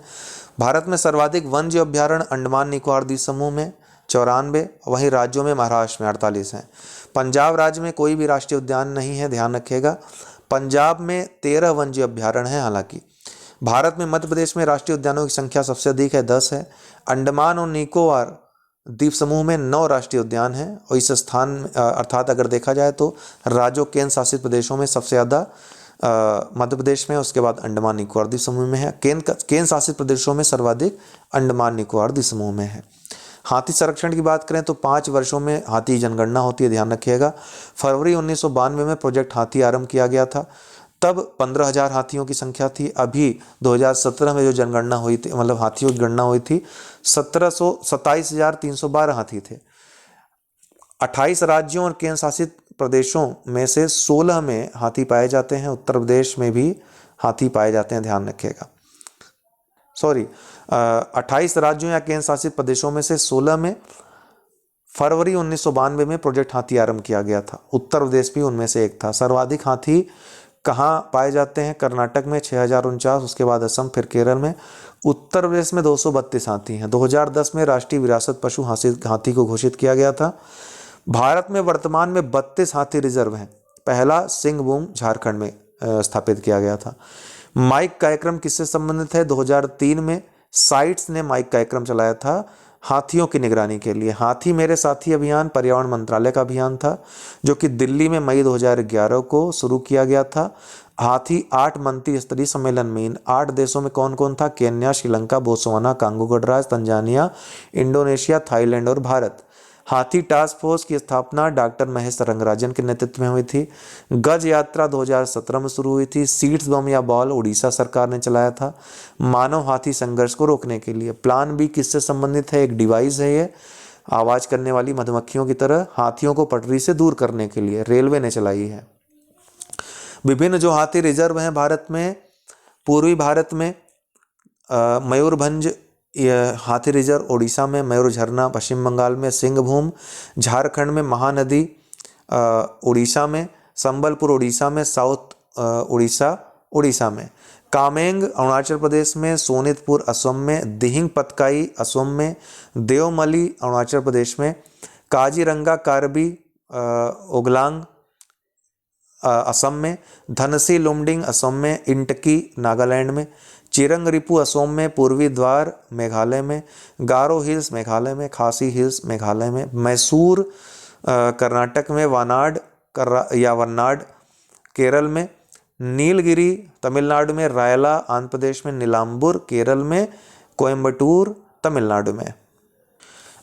[SPEAKER 1] भारत में सर्वाधिक वन जीव अभ्यारण्य अंडमान निकोबार द्वीप समूह में 94, वहीं राज्यों में महाराष्ट्र में 48 हैं। पंजाब राज्य में कोई भी राष्ट्रीय उद्यान नहीं है, ध्यान रखिएगा। पंजाब में 13 वन जीव अभ्यारण्य हैं। हालांकि भारत में मध्य प्रदेश में राष्ट्रीय उद्यानों की संख्या सबसे अधिक है, 10 है। अंडमान और निकोबार द्वीप समूह में 9 राष्ट्रीय उद्यान हैं, और इस स्थान अर्थात अगर देखा जाए तो राज्यों केंद्र शासित प्रदेशों में सबसे ज़्यादा मध्य प्रदेश में, उसके बाद अंडमान निकोबार द्वीप समूह में है। केंद्र शासित प्रदेशों में सर्वाधिक अंडमान निकोबार द्वीप समूह में है। हाथी संरक्षण की बात करें तो 5 वर्षों में हाथी जनगणना होती है, ध्यान रखिएगा। फरवरी 1992 में प्रोजेक्ट हाथी आरंभ किया गया था, तब 15,000 हाथियों की संख्या थी। अभी 2017 में जो जनगणना हुई थी, मतलब हाथियों की गणना हुई थी, 27,312 हाथी थे। 28 राज्यों और केंद्र शासित प्रदेशों में से 16 में हाथी पाए जाते हैं। उत्तर प्रदेश में भी हाथी पाए जाते हैं, ध्यान रखिएगा। 28 राज्यों या केंद्र शासित प्रदेशों में से 16 में फरवरी 1992 में प्रोजेक्ट हाथी आरंभ किया गया था। उत्तर प्रदेश भी उनमें से एक था। सर्वाधिक हाथी कहाँ पाए जाते हैं? कर्नाटक में 6,049, उसके बाद असम, फिर केरल में। उत्तर प्रदेश में 232 हाथी हैं। 2010 में राष्ट्रीय विरासत पशु हाथी को घोषित किया गया था। भारत में वर्तमान में 32 हाथी रिजर्व हैं। पहला सिंहभूम झारखंड में स्थापित किया गया था। माइक कार्यक्रम किससे संबंधित है? 2003 में साइट्स ने माइक कार्यक्रम चलाया था हाथियों की निगरानी के लिए। हाथी मेरे साथी अभियान पर्यावरण मंत्रालय का अभियान था, जो कि दिल्ली में मई 2011 को शुरू किया गया था। हाथी 8 मंत्री स्तरीय सम्मेलन में इन 8 देशों में कौन कौन था? केन्या, श्रीलंका, बोत्सवाना, कांगो गणराज्य, तंजानिया, इंडोनेशिया, थाईलैंड और भारत। हाथी टास्क फोर्स की स्थापना डॉक्टर महेश रंगराजन के नेतृत्व में हुई थी। गज यात्रा 2017 में शुरू हुई थी। सीड्स बम या बॉल उड़ीसा सरकार ने चलाया था मानव हाथी संघर्ष को रोकने के लिए। प्लान बी किससे संबंधित है? एक डिवाइस है ये, आवाज करने वाली मधुमक्खियों की तरह, हाथियों को पटरी से दूर करने के लिए रेलवे ने चलाई है। विभिन्न जो हाथी रिजर्व हैं भारत में, पूर्वी भारत में मयूरभंज हाथी रिजर्व, उड़ीसा में मयूर झरना, पश्चिम बंगाल में सिंहभूम, झारखंड में महानदी, उड़ीसा में संबलपुर, उड़ीसा में साउथ उड़ीसा उड़ीसा में कामेंग अरुणाचल प्रदेश में, सोनितपुर असम में, दिहिंग पतकाई असम में, देवमली अरुणाचल प्रदेश में, काजीरंगा कार्बी ओगलांग असम में, धनसी लुमडिंग असम में, इंटकी नागालैंड में, चिरंगरिपु असम में, पूर्वी द्वार मेघालय में, गारो हिल्स मेघालय में, खासी हिल्स मेघालय में, मैसूर कर्नाटक में, वानाड या वरनाड केरल में, नीलगिरी तमिलनाडु में, रायला आंध्र प्रदेश में, नीलांबुर केरल में, कोयम्बटूर तमिलनाडु में,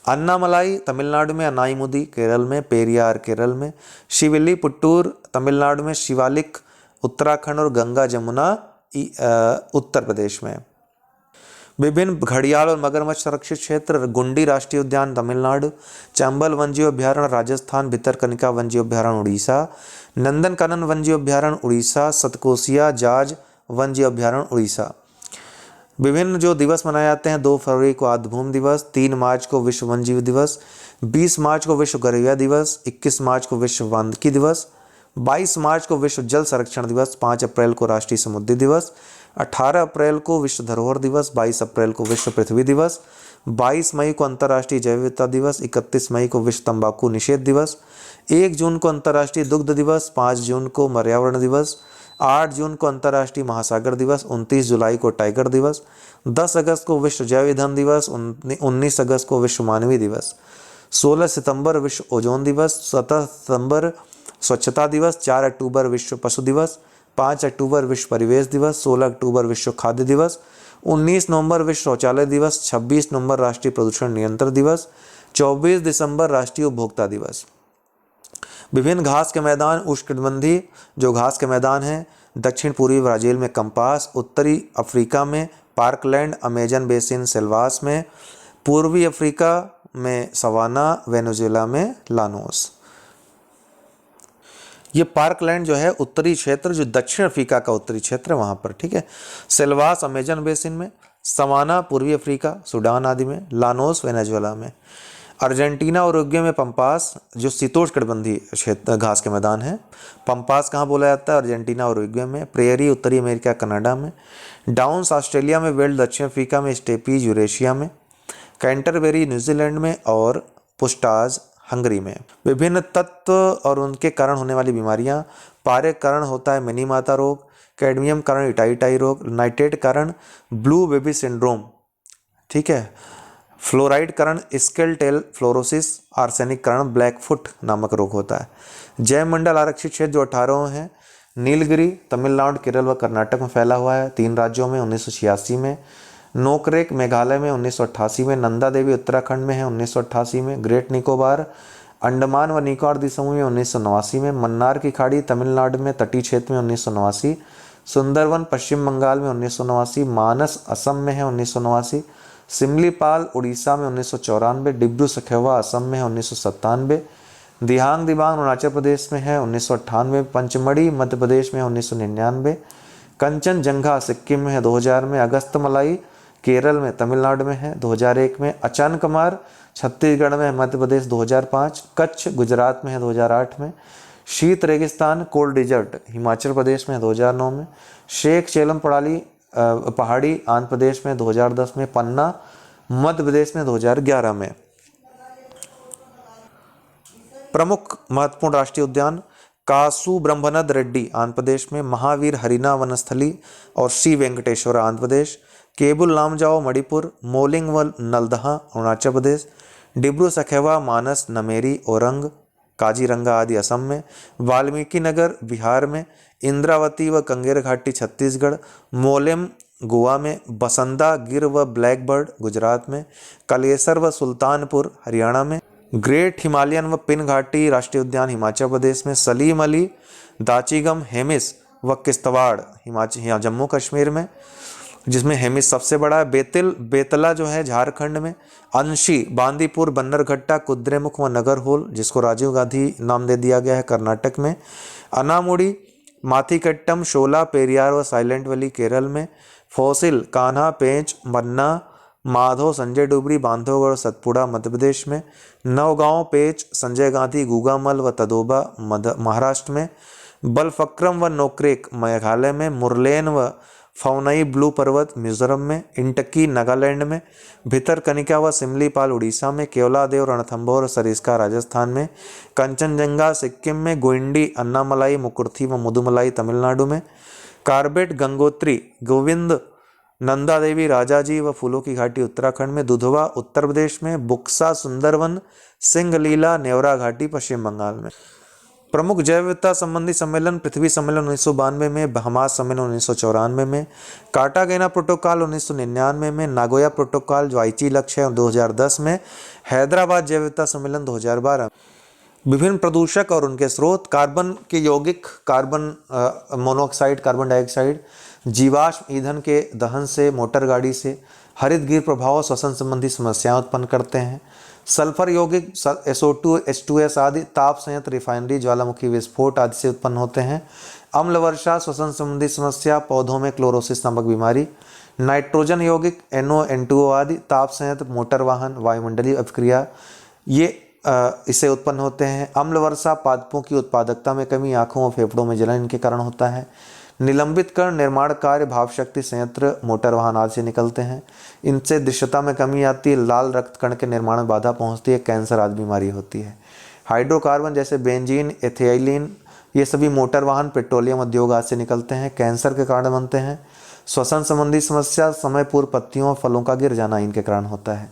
[SPEAKER 1] अन्नामलाई तमिलनाडु में, अनाईमुदी केरल में, पेरियार केरल में, शिवलीपुट्टूर तमिलनाडु में, शिवालिक उत्तराखंड और गंगा जमुना उत्तर प्रदेश में। विभिन्न घड़ियाल और मगरमच्छ संरक्षित क्षेत्र, गुंडी राष्ट्रीय उद्यान तमिलनाडु, चंबल वन्यजीव अभ्यारण्य राजस्थान, भितरकनिका वन्यजीव अभ्यारण्य उड़ीसा, नंदनकानन वन्यजीव अभ्यारण्य उड़ीसा, सतकोसिया जाज वन्यजीव अभ्यारण्य उड़ीसा। विभिन्न जो दिवस मनाए जाते हैं, 2 फरवरी को आर्द्रभूमि दिवस, 3 मार्च को विश्व वन्यजीव दिवस, 20 मार्च को विश्व गौरैया दिवस, 21 मार्च को विश्व वानिकी दिवस, 22 मार्च को विश्व जल संरक्षण दिवस, 5 अप्रैल को राष्ट्रीय समुद्री दिवस, 18 अप्रैल को विश्व धरोहर दिवस, 22 अप्रैल को विश्व पृथ्वी दिवस, 22 मई को अंतर्राष्ट्रीय जैव विविधता दिवस, 31 मई को विश्व तंबाकू निषेध दिवस, 1 जून को अंतर्राष्ट्रीय दुग्ध दिवस, 5 जून को पर्यावरण दिवस, 8 जून को अंतर्राष्ट्रीय महासागर दिवस, 29 जुलाई को टाइगर दिवस, 10 अगस्त को विश्व जैव ईंधन दिवस, 19 अगस्त को विश्व मानवीय दिवस, 16 सितंबर विश्व ओजोन दिवस, 17 सितंबर स्वच्छता दिवस, 4 अक्टूबर विश्व पशु दिवस, 5 अक्टूबर विश्व परिवेश दिवस, 16 अक्टूबर विश्व खाद्य दिवस, 19 नवंबर विश्व शौचालय दिवस, 26 नवंबर राष्ट्रीय प्रदूषण नियंत्रण दिवस, 24 दिसंबर राष्ट्रीय उपभोक्ता दिवस। विभिन्न घास के मैदान, उष्णकटिबंधीय जो घास के मैदान हैं, दक्षिण पूर्वी ब्राज़ील में कंपास, उत्तरी अफ्रीका में पार्कलैंड, अमेजन बेसिन सेल्वास में, पूर्वी अफ्रीका में सवाना, वेनेजुएला में लानोस। ये पार्कलैंड जो है उत्तरी क्षेत्र, जो दक्षिण अफ्रीका का उत्तरी क्षेत्र है वहाँ पर, ठीक है। सेल्वास अमेजन बेसिन में, सवाना पूर्वी अफ्रीका सूडान आदि में, लानोस वेनेजुएला में। अर्जेंटीना और उरुग्वे में पंपास जो शीतोष्णकटिबंधीय क्षेत्र घास के मैदान है, पंपास कहाँ बोला जाता है? अर्जेंटीना और उरुग्वे में। प्रेयरी उत्तरी अमेरिका कनाडा में, डाउन्स ऑस्ट्रेलिया में, वेल्ड दक्षिण अफ्रीका में, स्टेपीज यूरेशिया में, कैंटरबेरी न्यूजीलैंड में और पुस्टाज हंगरी में। विभिन्न तत्व और उनके कारण होने वाली बीमारियां, पारे कारण होता है मिनी माता रोग, कैडमियम कारण इटाई रोग, नाइट्रेट कारण ब्लू बेबी सिंड्रोम, ठीक है, फ्लोराइड कारण स्केल टेल फ्लोरोसिस, आर्सेनिक कारण ब्लैक फुट नामक रोग होता है। जैव मंडल आरक्षित क्षेत्र जो 18 है, नीलगिरी तमिलनाडु, केरल व कर्नाटक में फैला हुआ है, 3 राज्यों में 1986 में, नोकरेक मेघालय में 1988 में, नंदा देवी उत्तराखंड में है 1988 में, ग्रेट निकोबार अंडमान व निकोबार द्वीप समूह में 1989 में, मन्नार की खाड़ी तमिलनाडु में तटीय क्षेत्र में 1989, सुंदरवन पश्चिम बंगाल में 1989, मानस असम में है 1989, सिमलीपाल उड़ीसा में 1994, डिब्रू सखैवा असम में है 1997, दिहांग दिबांग अरुणाचल प्रदेश में है 1998, पंचमढ़ी मध्य प्रदेश में 1999, कंचनजंगा सिक्किम में है 2000 में, अगस्तमलाई केरल में तमिलनाडु में है 2001 में, अचानकमार छत्तीसगढ़ में है, मध्य प्रदेश 2005, कच्छ गुजरात में है 2008 में, शीत रेगिस्तान कोल्ड डिजर्ट हिमाचल प्रदेश में 2009 में, शेख चेलम पहाड़ी आंध्र प्रदेश में 2010 में, पन्ना मध्य प्रदेश में 2011 में। प्रमुख महत्वपूर्ण राष्ट्रीय उद्यान, कासु ब्रह्मनद रेड्डी आंध्र प्रदेश में, महावीर हरिना वनस्थली और श्री वेंकटेश्वर आंध्र प्रदेश, केबुल लामजाओ मणिपुर, मोलिंग व नलदहा अरुणाचल प्रदेश, डिब्रू सखेवा, मानस, नमेरी, औरंग, काजीरंगा आदि असम में, वाल्मीकि नगर बिहार में, इंद्रावती व कंगेर घाटी छत्तीसगढ़, मोलेम गोवा में, बसंदा, गिर व ब्लैकबर्ड गुजरात में, कलेसर व सुल्तानपुर हरियाणा में, ग्रेट हिमालयन व पिन घाटी राष्ट्रीय उद्यान हिमाचल प्रदेश में, सलीम अली, दाचिगम, हेमिस व किश्तवाड़ हिमाचल जम्मू कश्मीर में, जिसमें हेमिस सबसे बड़ा है, बेतला जो है झारखंड में, अंशी, बांदीपुर, बन्नरघट्टा, कुद्रेमुख व नगरहोल जिसको राजीव गांधी नाम दे दिया गया है कर्नाटक में, अनामुड़ी, माथीकट्टम, शोला, पेरियार व साइलेंट वैली केरल में, फोसिल, कान्हा, पेंच, मन्ना, माधो, संजय डुबरी, बांधवगढ़, सतपुड़ा मध्य प्रदेश में, नवगांव, पेच, संजय गांधी, गूगामल व तदोबा महाराष्ट्र में, बलफक्रम व नोक्रेक मेघालय में, मुरलेन व फौनई ब्लू पर्वत मिजोरम में, इंटकी नागालैंड में, भितरकनिका व सिमलीपाल उड़ीसा में, केवलादेव, रणथंभौर, सरिस्का राजस्थान में, कंचनजंगा सिक्किम में, गोइंडी, अन्नामलाई, मुकुर्थी व मुदुमलाई तमिलनाडु में, कार्बेट, गंगोत्री, गोविंद, नंदा देवी, राजाजी व फूलों की घाटी उत्तराखंड में, दुधवा उत्तर प्रदेश में, बुक्सा, सुंदरवन, सिंगलीला, नेवरा घाटी पश्चिम बंगाल में। प्रमुख जैव विविधता संबंधी सम्मेलन: पृथ्वी सम्मेलन 1992 में, बहमास सम्मेलन 1994 में, कार्टागेना प्रोटोकॉल 1999 में, नागोया प्रोटोकॉल जो आईची लक्ष्य है 2010 में, हैदराबाद जैव विविधता सम्मेलन 2012। विभिन्न प्रदूषक और उनके स्रोत: कार्बन के यौगिक, कार्बन मोनोऑक्साइड, कार्बन डाइऑक्साइड, जीवाश्म ईंधन के दहन से, मोटर गाड़ी से, हरितगृह प्रभाव श्वसन संबंधी समस्याएं उत्पन्न करते हैं। सल्फर यौगिक SO2, H2S आदि ताप संयंत्र, रिफाइनरी, ज्वालामुखी विस्फोट आदि से उत्पन्न होते हैं। अम्ल वर्षा, श्वसन संबंधी समस्या, पौधों में क्लोरोसिस नामक बीमारी। नाइट्रोजन यौगिक NO, N2O आदि ताप संयंत्र, मोटर वाहन, वायुमंडलीय अभिक्रिया ये इससे उत्पन्न होते हैं। अम्ल वर्षा, पादपों की उत्पादकता में कमी, आँखों और फेफड़ों में जलन इनके कारण होता है। निलंबित कण, निर्माण कार्य, भाप शक्ति संयंत्र, मोटर वाहन आदि से निकलते हैं। इनसे दृश्यता में कमी आती है, लाल रक्त कण के निर्माण में बाधा पहुंचती है, कैंसर आदि बीमारी होती है। हाइड्रोकार्बन जैसे बेंजीन, एथिलीन ये सभी मोटर वाहन, पेट्रोलियम उद्योग आदि से निकलते हैं, कैंसर के कारण बनते हैं। श्वसन संबंधी समस्या, समय पूर्व पत्तियों और फलों का गिर जाना इनके कारण होता है।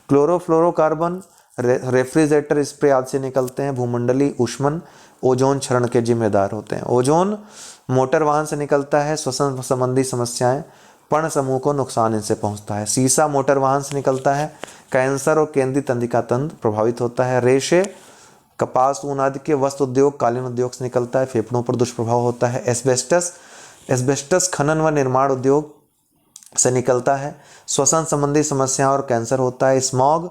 [SPEAKER 1] क्लोरोफ्लोरोकार्बन, रेफ्रिजरेटर स्प्रे आदि से निकलते हैं। भूमंडलीय ऊष्मन, ओजोन क्षरण के जिम्मेदार होते हैं। ओजोन मोटर वाहन से निकलता है। श्वसन संबंधी समस्याएं, पर्ण समूह को नुकसान इनसे पहुंचता है। सीसा मोटर वाहन से निकलता है। कैंसर और केंद्रीय तंत्रिका तंत्र प्रभावित होता है। रेशे, कपास, ऊन आदि के वस्त्र उद्योग, कालीन उद्योग से निकलता है, फेफड़ों पर दुष्प्रभाव होता है। एस्बेस्टस खनन व निर्माण उद्योग से निकलता है, श्वसन संबंधी समस्याएं और कैंसर होता है। Smog,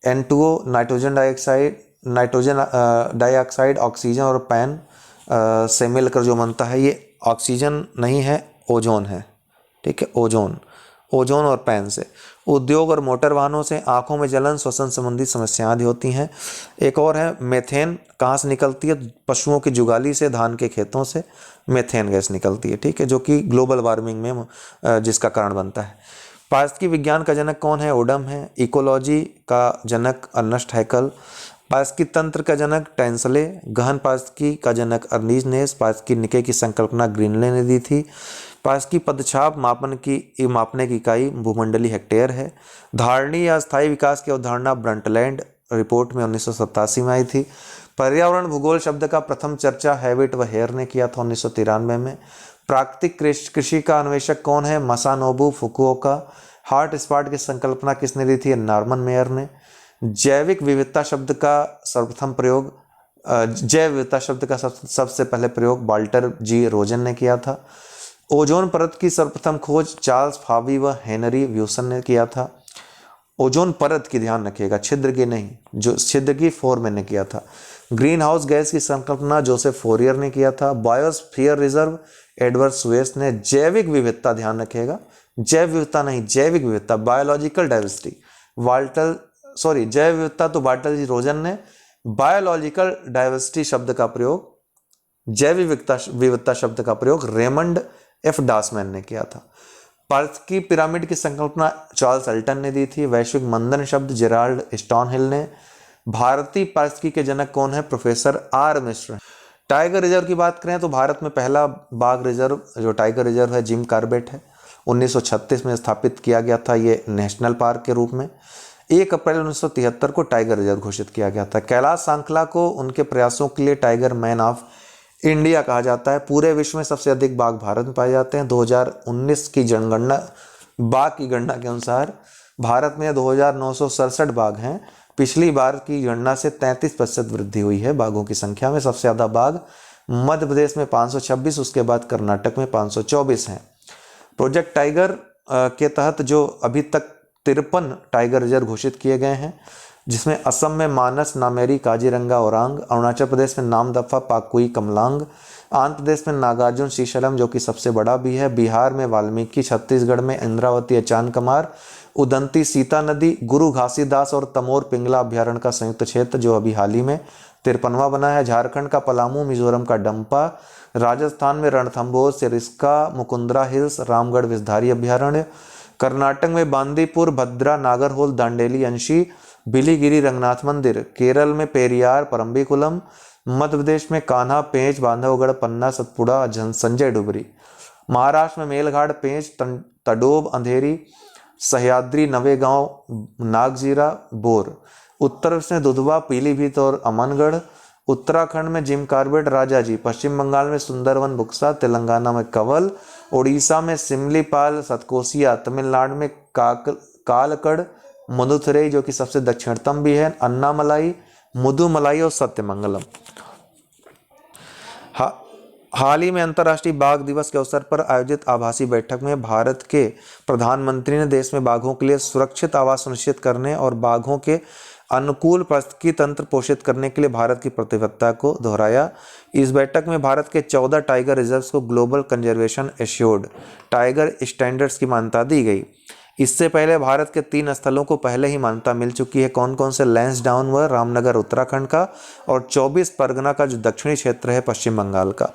[SPEAKER 1] N2O, nitrogen dioxide, oxygen और पैन से मिलकर जो बनता है, ये ऑक्सीजन नहीं है, ओजोन है, ठीक है, ओजोन और पैन से। उद्योग और मोटर वाहनों से आंखों में जलन, श्वसन संबंधी समस्याएं आदि होती हैं। एक और है मेथेन, कहाँ से निकलती है? पशुओं की जुगाली से, धान के खेतों से मेथेन गैस निकलती है, ठीक है, जो कि ग्लोबल वार्मिंग में जिसका कारण बनता है। पारिस्थितिकी विज्ञान का जनक कौन है? ओडम है। इकोलॉजी का जनक अर्नस्ट हैकल। पारिस्थितिकी तंत्र का जनक टेंसले। गहन पारिस्थितिकी का जनक अर्नीजनेस। पारिस्थितिकी निकाय की संकल्पना ग्रीनले ने दी थी। पारिस्थितिकी पदछाप मापने की इकाई भूमंडलीय हेक्टेयर है। धारणी या स्थायी विकास की अवधारणा ब्रंटलैंड रिपोर्ट में 1987 में आई थी। पर्यावरण भूगोल शब्द का प्रथम चर्चा हैविट व हेयर ने किया था 1993 में। प्राकृतिक कृषि का अन्वेषक कौन है? मसानोबू फुकुओका। हॉट स्पॉट की संकल्पना किसने दी थी? नॉर्मन मेयर ने। जैविक विविधता शब्द का सर्वप्रथम प्रयोग जैव विविधता शब्द का सबसे पहले प्रयोग वाल्टर जी रोजन ने किया था। ओजोन परत की सर्वप्रथम खोज चार्ल्स फावी व हेनरी व्यूसन ने किया था। ओजोन परत की ध्यान रखिएगा, छिद्र की नहीं, जो छिद्र की फोरमैन ने किया था। ग्रीन हाउस गैस की संकल्पना जोसेफ फोरियर ने किया था। बायोस्फीयर रिजर्व एडवर्ड स्वेस ने। जैविक विविधता ध्यान रखिएगा, जैव विविधता नहीं, जैविक विविधता, बायोलॉजिकल डाइवर्सिटी जैव विविधता तो वाल्टर जी रोजन ने। बायोलॉजिकल डाइवर्सिटी शब्द का प्रयोग, जैव विविधता शब्द का प्रयोग रेमंड एफ डासमैन ने किया था। पारिस्थितिकी पिरामिड की संकल्पना चार्ल्स अल्टन ने दी थी। वैश्विक मंदन शब्द जेराल्ड स्टोनहिल ने। भारतीय पारिस्थितिकी के जनक कौन है? Professor are Mishra. Tiger reserve की बात करें तो भारत में पहला बाघ रिजर्व जो टाइगर रिजर्व है जिम कॉर्बेट है। 1936 में स्थापित किया गया था ये नेशनल पार्क के रूप में। 1 अप्रैल 1973 को टाइगर रिजर्व घोषित किया गया था। कैलाश सांकला को उनके प्रयासों के लिए टाइगर मैन ऑफ इंडिया कहा जाता है। पूरे विश्व में सबसे अधिक बाघ भारत में पाए जाते हैं। 2019 की जनगणना बाघ की गणना के अनुसार भारत में 2967 बाघ हैं। पिछली बार की गणना से 33% वृद्धि हुई है बाघों की संख्या में। सबसे ज़्यादा बाघ मध्य प्रदेश में 526, उसके बाद कर्नाटक में 524 हैं। प्रोजेक्ट टाइगर के तहत जो अभी तक 53 टाइगर रिजर्व घोषित किए गए हैं, जिसमें असम में मानस, नामेरी, काजीरंगा, औरांग, अरुणाचल प्रदेश में नामदफा, पाकुई, कमलांग, आंध्र प्रदेश में नागार्जुन शीशलम जो कि सबसे बड़ा भी है, बिहार में वाल्मीकि, छत्तीसगढ़ में इंद्रावती, अचानकमार, उदंती, सीता नदी, गुरु घासीदास और तमोर पिंगला अभ्यारण्य का संयुक्त क्षेत्र जो अभी हाल ही में 53वां बना है। झारखंड का पलामू, मिजोरम का डंपा, राजस्थान में रणथंभौर, सिरिस्का, मुकुंदरा हिल्स, रामगढ़ विषधारी अभ्यारण्य, कर्नाटक में बांदीपुर, भद्रा, नागरहोल, दांडेली, अंशी, बिलीगिरी, रंगनाथ मंदिर, केरल में पेरियार, परम्बिकुलम, मध्य प्रदेश में कान्हा, पेंच, बांधवगढ़, पन्ना, सतपुड़ा, संजय डुबरी, महाराष्ट्र में मेलघाट, पेंच, तडोब, अंधेरी, सह्याद्री, नवेगांव, नागजीरा, बोर, उत्तर प्रदेश में दुधवा, पीलीभीत और अमनगढ़, उत्तराखंड में जिम कार्बेट, राजाजी, पश्चिम बंगाल में सुंदरवन, बुक्सा, तेलंगाना में कवल, उड़ीसा में सिमलीपाल, सतकोसिया, तमिलनाडु में कालकड़, मदुथुरई जो कि सबसे दक्षिणतम भी है, अन्नामलाई, मुदुमलाई और सत्यमंगलम। हाल ही में अंतर्राष्ट्रीय बाघ दिवस के अवसर पर आयोजित आभासी बैठक में भारत के प्रधानमंत्री ने देश में बाघों के लिए सुरक्षित आवास सुनिश्चित करने और बाघों के अनुकूल पारिस्थितिकी तंत्र पोषित करने के लिए भारत की प्रतिबद्धता को दोहराया। इस बैठक में भारत के 14 टाइगर रिजर्व्स को global conservation assured tiger standards की मान्यता दी गई। इससे पहले भारत के 3 स्थलों को पहले ही मान्यता मिल चुकी है। कौन कौन से? लैंसडाउन व रामनगर उत्तराखंड का और 24 परगना का जो दक्षिणी क्षेत्र है पश्चिम बंगाल का।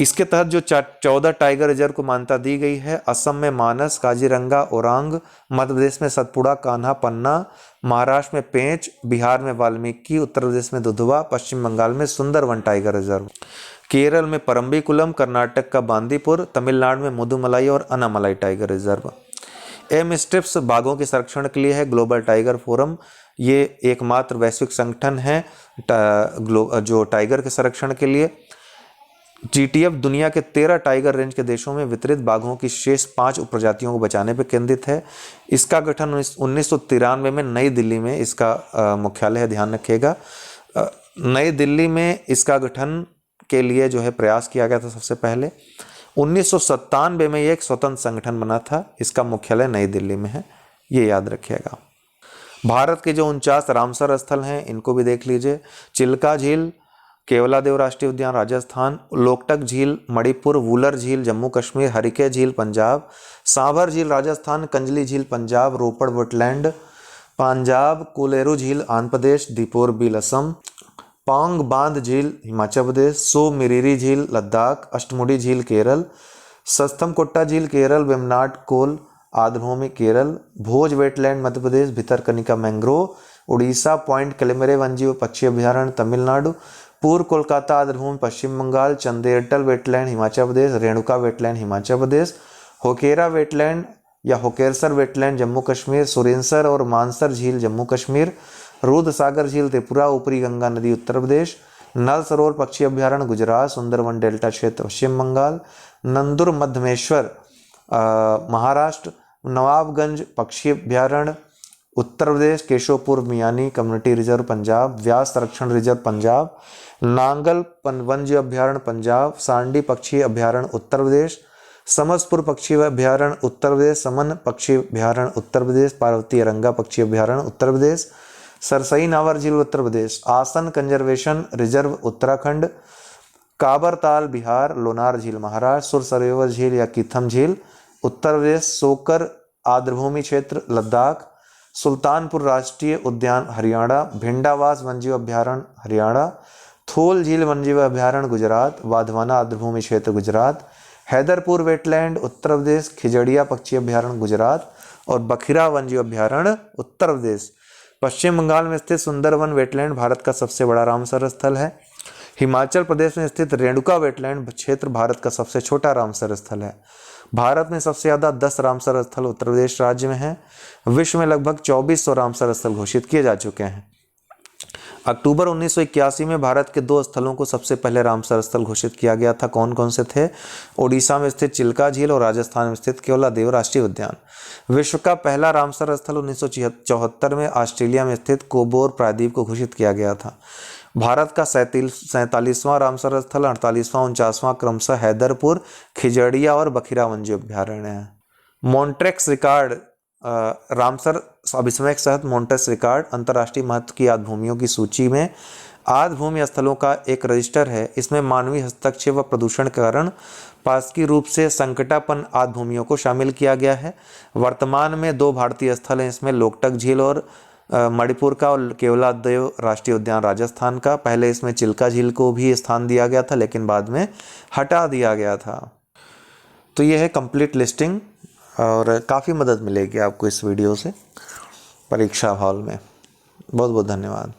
[SPEAKER 1] इसके तहत जो 14 टाइगर रिजर्व को मान्यता दी गई है, असम में मानस, काजीरंगा, औरांग, मध्य प्रदेश में सतपुड़ा, कान्हा, पन्ना, महाराष्ट्र में पेंच, बिहार में वाल्मीकि, उत्तर प्रदेश में दुधवा, पश्चिम बंगाल में सुंदरवन टाइगर रिजर्व, केरल में परम्बिकुलम, कर्नाटक का बांदीपुर, तमिलनाडु में मुदुमलाई और अनामलाई टाइगर रिजर्व। एम-स्ट्रिप्स बाघों के संरक्षण के लिए है। ग्लोबल टाइगर फोरम ये एकमात्र वैश्विक संगठन है जो टाइगर के संरक्षण के लिए। GTF दुनिया के 13 टाइगर रेंज के देशों में वितरित बाघों की शेष 5 उपप्रजातियों को बचाने पर केंद्रित है। इसका गठन 1993 में नई दिल्ली में इसका मुख्यालय है, ध्यान रखिएगा। नई दिल्ली में इसका गठन के लिए जो है प्रयास किया गया था सबसे पहले। 1997 में ये एक स्वतंत्र संगठन बना था। इसका मुख्यालय नई दिल्ली में है, ये याद रखिएगा। भारत के जो 49 रामसर स्थल हैं इनको भी देख लीजिए। चिल्का झील केवलादेव राष्ट्रीय उद्यान राजस्थान, लोकटक झील मणिपुर, वूलर झील जम्मू कश्मीर, हरिके झील पंजाब, सांभर झील राजस्थान, कंजली झील पंजाब, रोपड़ वेटलैंड पंजाब, कोलेरू झील आंध्र प्रदेश, दीपोर बील असम, पांग बांध झील हिमाचल प्रदेश, सो मिरीरी झील लद्दाख, अष्टमुडी झील केरल, सस्तमकोट्टा झील केरल, वेमनाड कोल आर्द्रभूमि केरल, भोज wetland Madhya Pradesh, Bhitarkanika mangrove Orissa, point कैलेमरे वन्यजीव पक्षी अभ्यारण्य तमिलनाडु, पूर्व कोलकाता आर्द्रभूमि पश्चिम Bengal, चंदेरटल wetland Himachal Pradesh, Renuka wetland Himachal Pradesh, Hokera wetland या होकेरसर वेटलैंड जम्मू कश्मीर, सुरेंसर और मानसर झील जम्मू कश्मीर, रुद्र सागर झील त्रिपुरा, ऊपरी गंगा नदी उत्तर प्रदेश, नल सरोवर पक्षी अभ्यारण्य गुजरात, सुंदरवन डेल्टा क्षेत्र पश्चिम बंगाल, नंदुर मध्यमेश्वर महाराष्ट्र, नवाबगंज पक्षी अभ्यारण्य उत्तर प्रदेश, केशवपुर मियानी कम्युनिटी रिजर्व पंजाब, व्यास संरक्षण रिजर्व पंजाब, नांगल वन्य अभ्यारण्य पंजाब, सांडी पक्षी अभ्यारण्य उत्तर प्रदेश, समसपुर पक्षी अभ्यारण्य उत्तर प्रदेश, समन पक्षी अभ्यारण्य उत्तर प्रदेश, पार्वती अरंगा पक्षी अभ्यारण्य उत्तर प्रदेश, सरसई नावर झील उत्तर प्रदेश, आसन कंजर्वेशन रिजर्व उत्तराखंड, काबरताल बिहार, लोनार झील महाराष्ट्र, सुर सरोवर झील या कीथम झील उत्तर प्रदेश, सोकर आर्द्रभूमि क्षेत्र लद्दाख, सुल्तानपुर राष्ट्रीय उद्यान हरियाणा, भिंडावास वन्यजीव अभ्यारण्य हरियाणा, थोल झील वन्यजीव अभ्यारण्य गुजरात, वाधवाना आर्द्रभूमि क्षेत्र गुजरात, हैदरपुर वेटलैंड उत्तर प्रदेश, खिजड़िया पक्षी अभ्यारण्य गुजरात और बखिरा वन्यजीव अभ्यारण्य उत्तर प्रदेश। पश्चिम बंगाल में स्थित सुंदरवन वेटलैंड भारत का सबसे बड़ा रामसर स्थल है। हिमाचल प्रदेश में स्थित रेणुका वेटलैंड क्षेत्र भारत का सबसे छोटा रामसर स्थल है। भारत में सबसे ज़्यादा 10 रामसर स्थल उत्तर प्रदेश राज्य में हैं। विश्व में लगभग 2400 रामसर स्थल घोषित किए जा चुके हैं। अक्टूबर 1981 में भारत के 2 स्थलों को सबसे पहले रामसर स्थल घोषित किया गया था। कौन कौन से थे? ओडिशा में स्थित चिल्का झील और राजस्थान में स्थित केवलादेव राष्ट्रीय उद्यान। विश्व का पहला रामसर स्थल 1974 में ऑस्ट्रेलिया में स्थित कोबोर प्रायद्वीप को घोषित किया गया था। भारत का 47वां रामसर स्थल 48वां 49वां क्रमशः हैदरपुर, खिजड़िया और बखिरा वन्य अभ्यारण्य है। मॉन्ट्रेक्स रिकॉर्ड रामसर अभिसमय के तहत मॉन्ट्रेक्स रिकॉर्ड अंतर्राष्ट्रीय महत्व की आद्य भूमियों की सूची में आद्य भूमि स्थलों का एक रजिस्टर है। इसमें मानवीय हस्तक्षेप व प्रदूषण के कारण पारस्की रूप से संकटापन्न आद्य भूमियों को शामिल किया गया है। वर्तमान में 2 भारतीय स्थल हैं, इसमें लोकटक झील और मणिपुर का और केवलादेव राष्ट्रीय उद्यान राजस्थान का। पहले इसमें चिल्का झील को भी स्थान दिया गया था, लेकिन बाद में हटा दिया गया था। तो ये है कंप्लीट लिस्टिंग और काफ़ी मदद मिलेगी आपको इस वीडियो से परीक्षा हॉल में। बहुत बहुत धन्यवाद।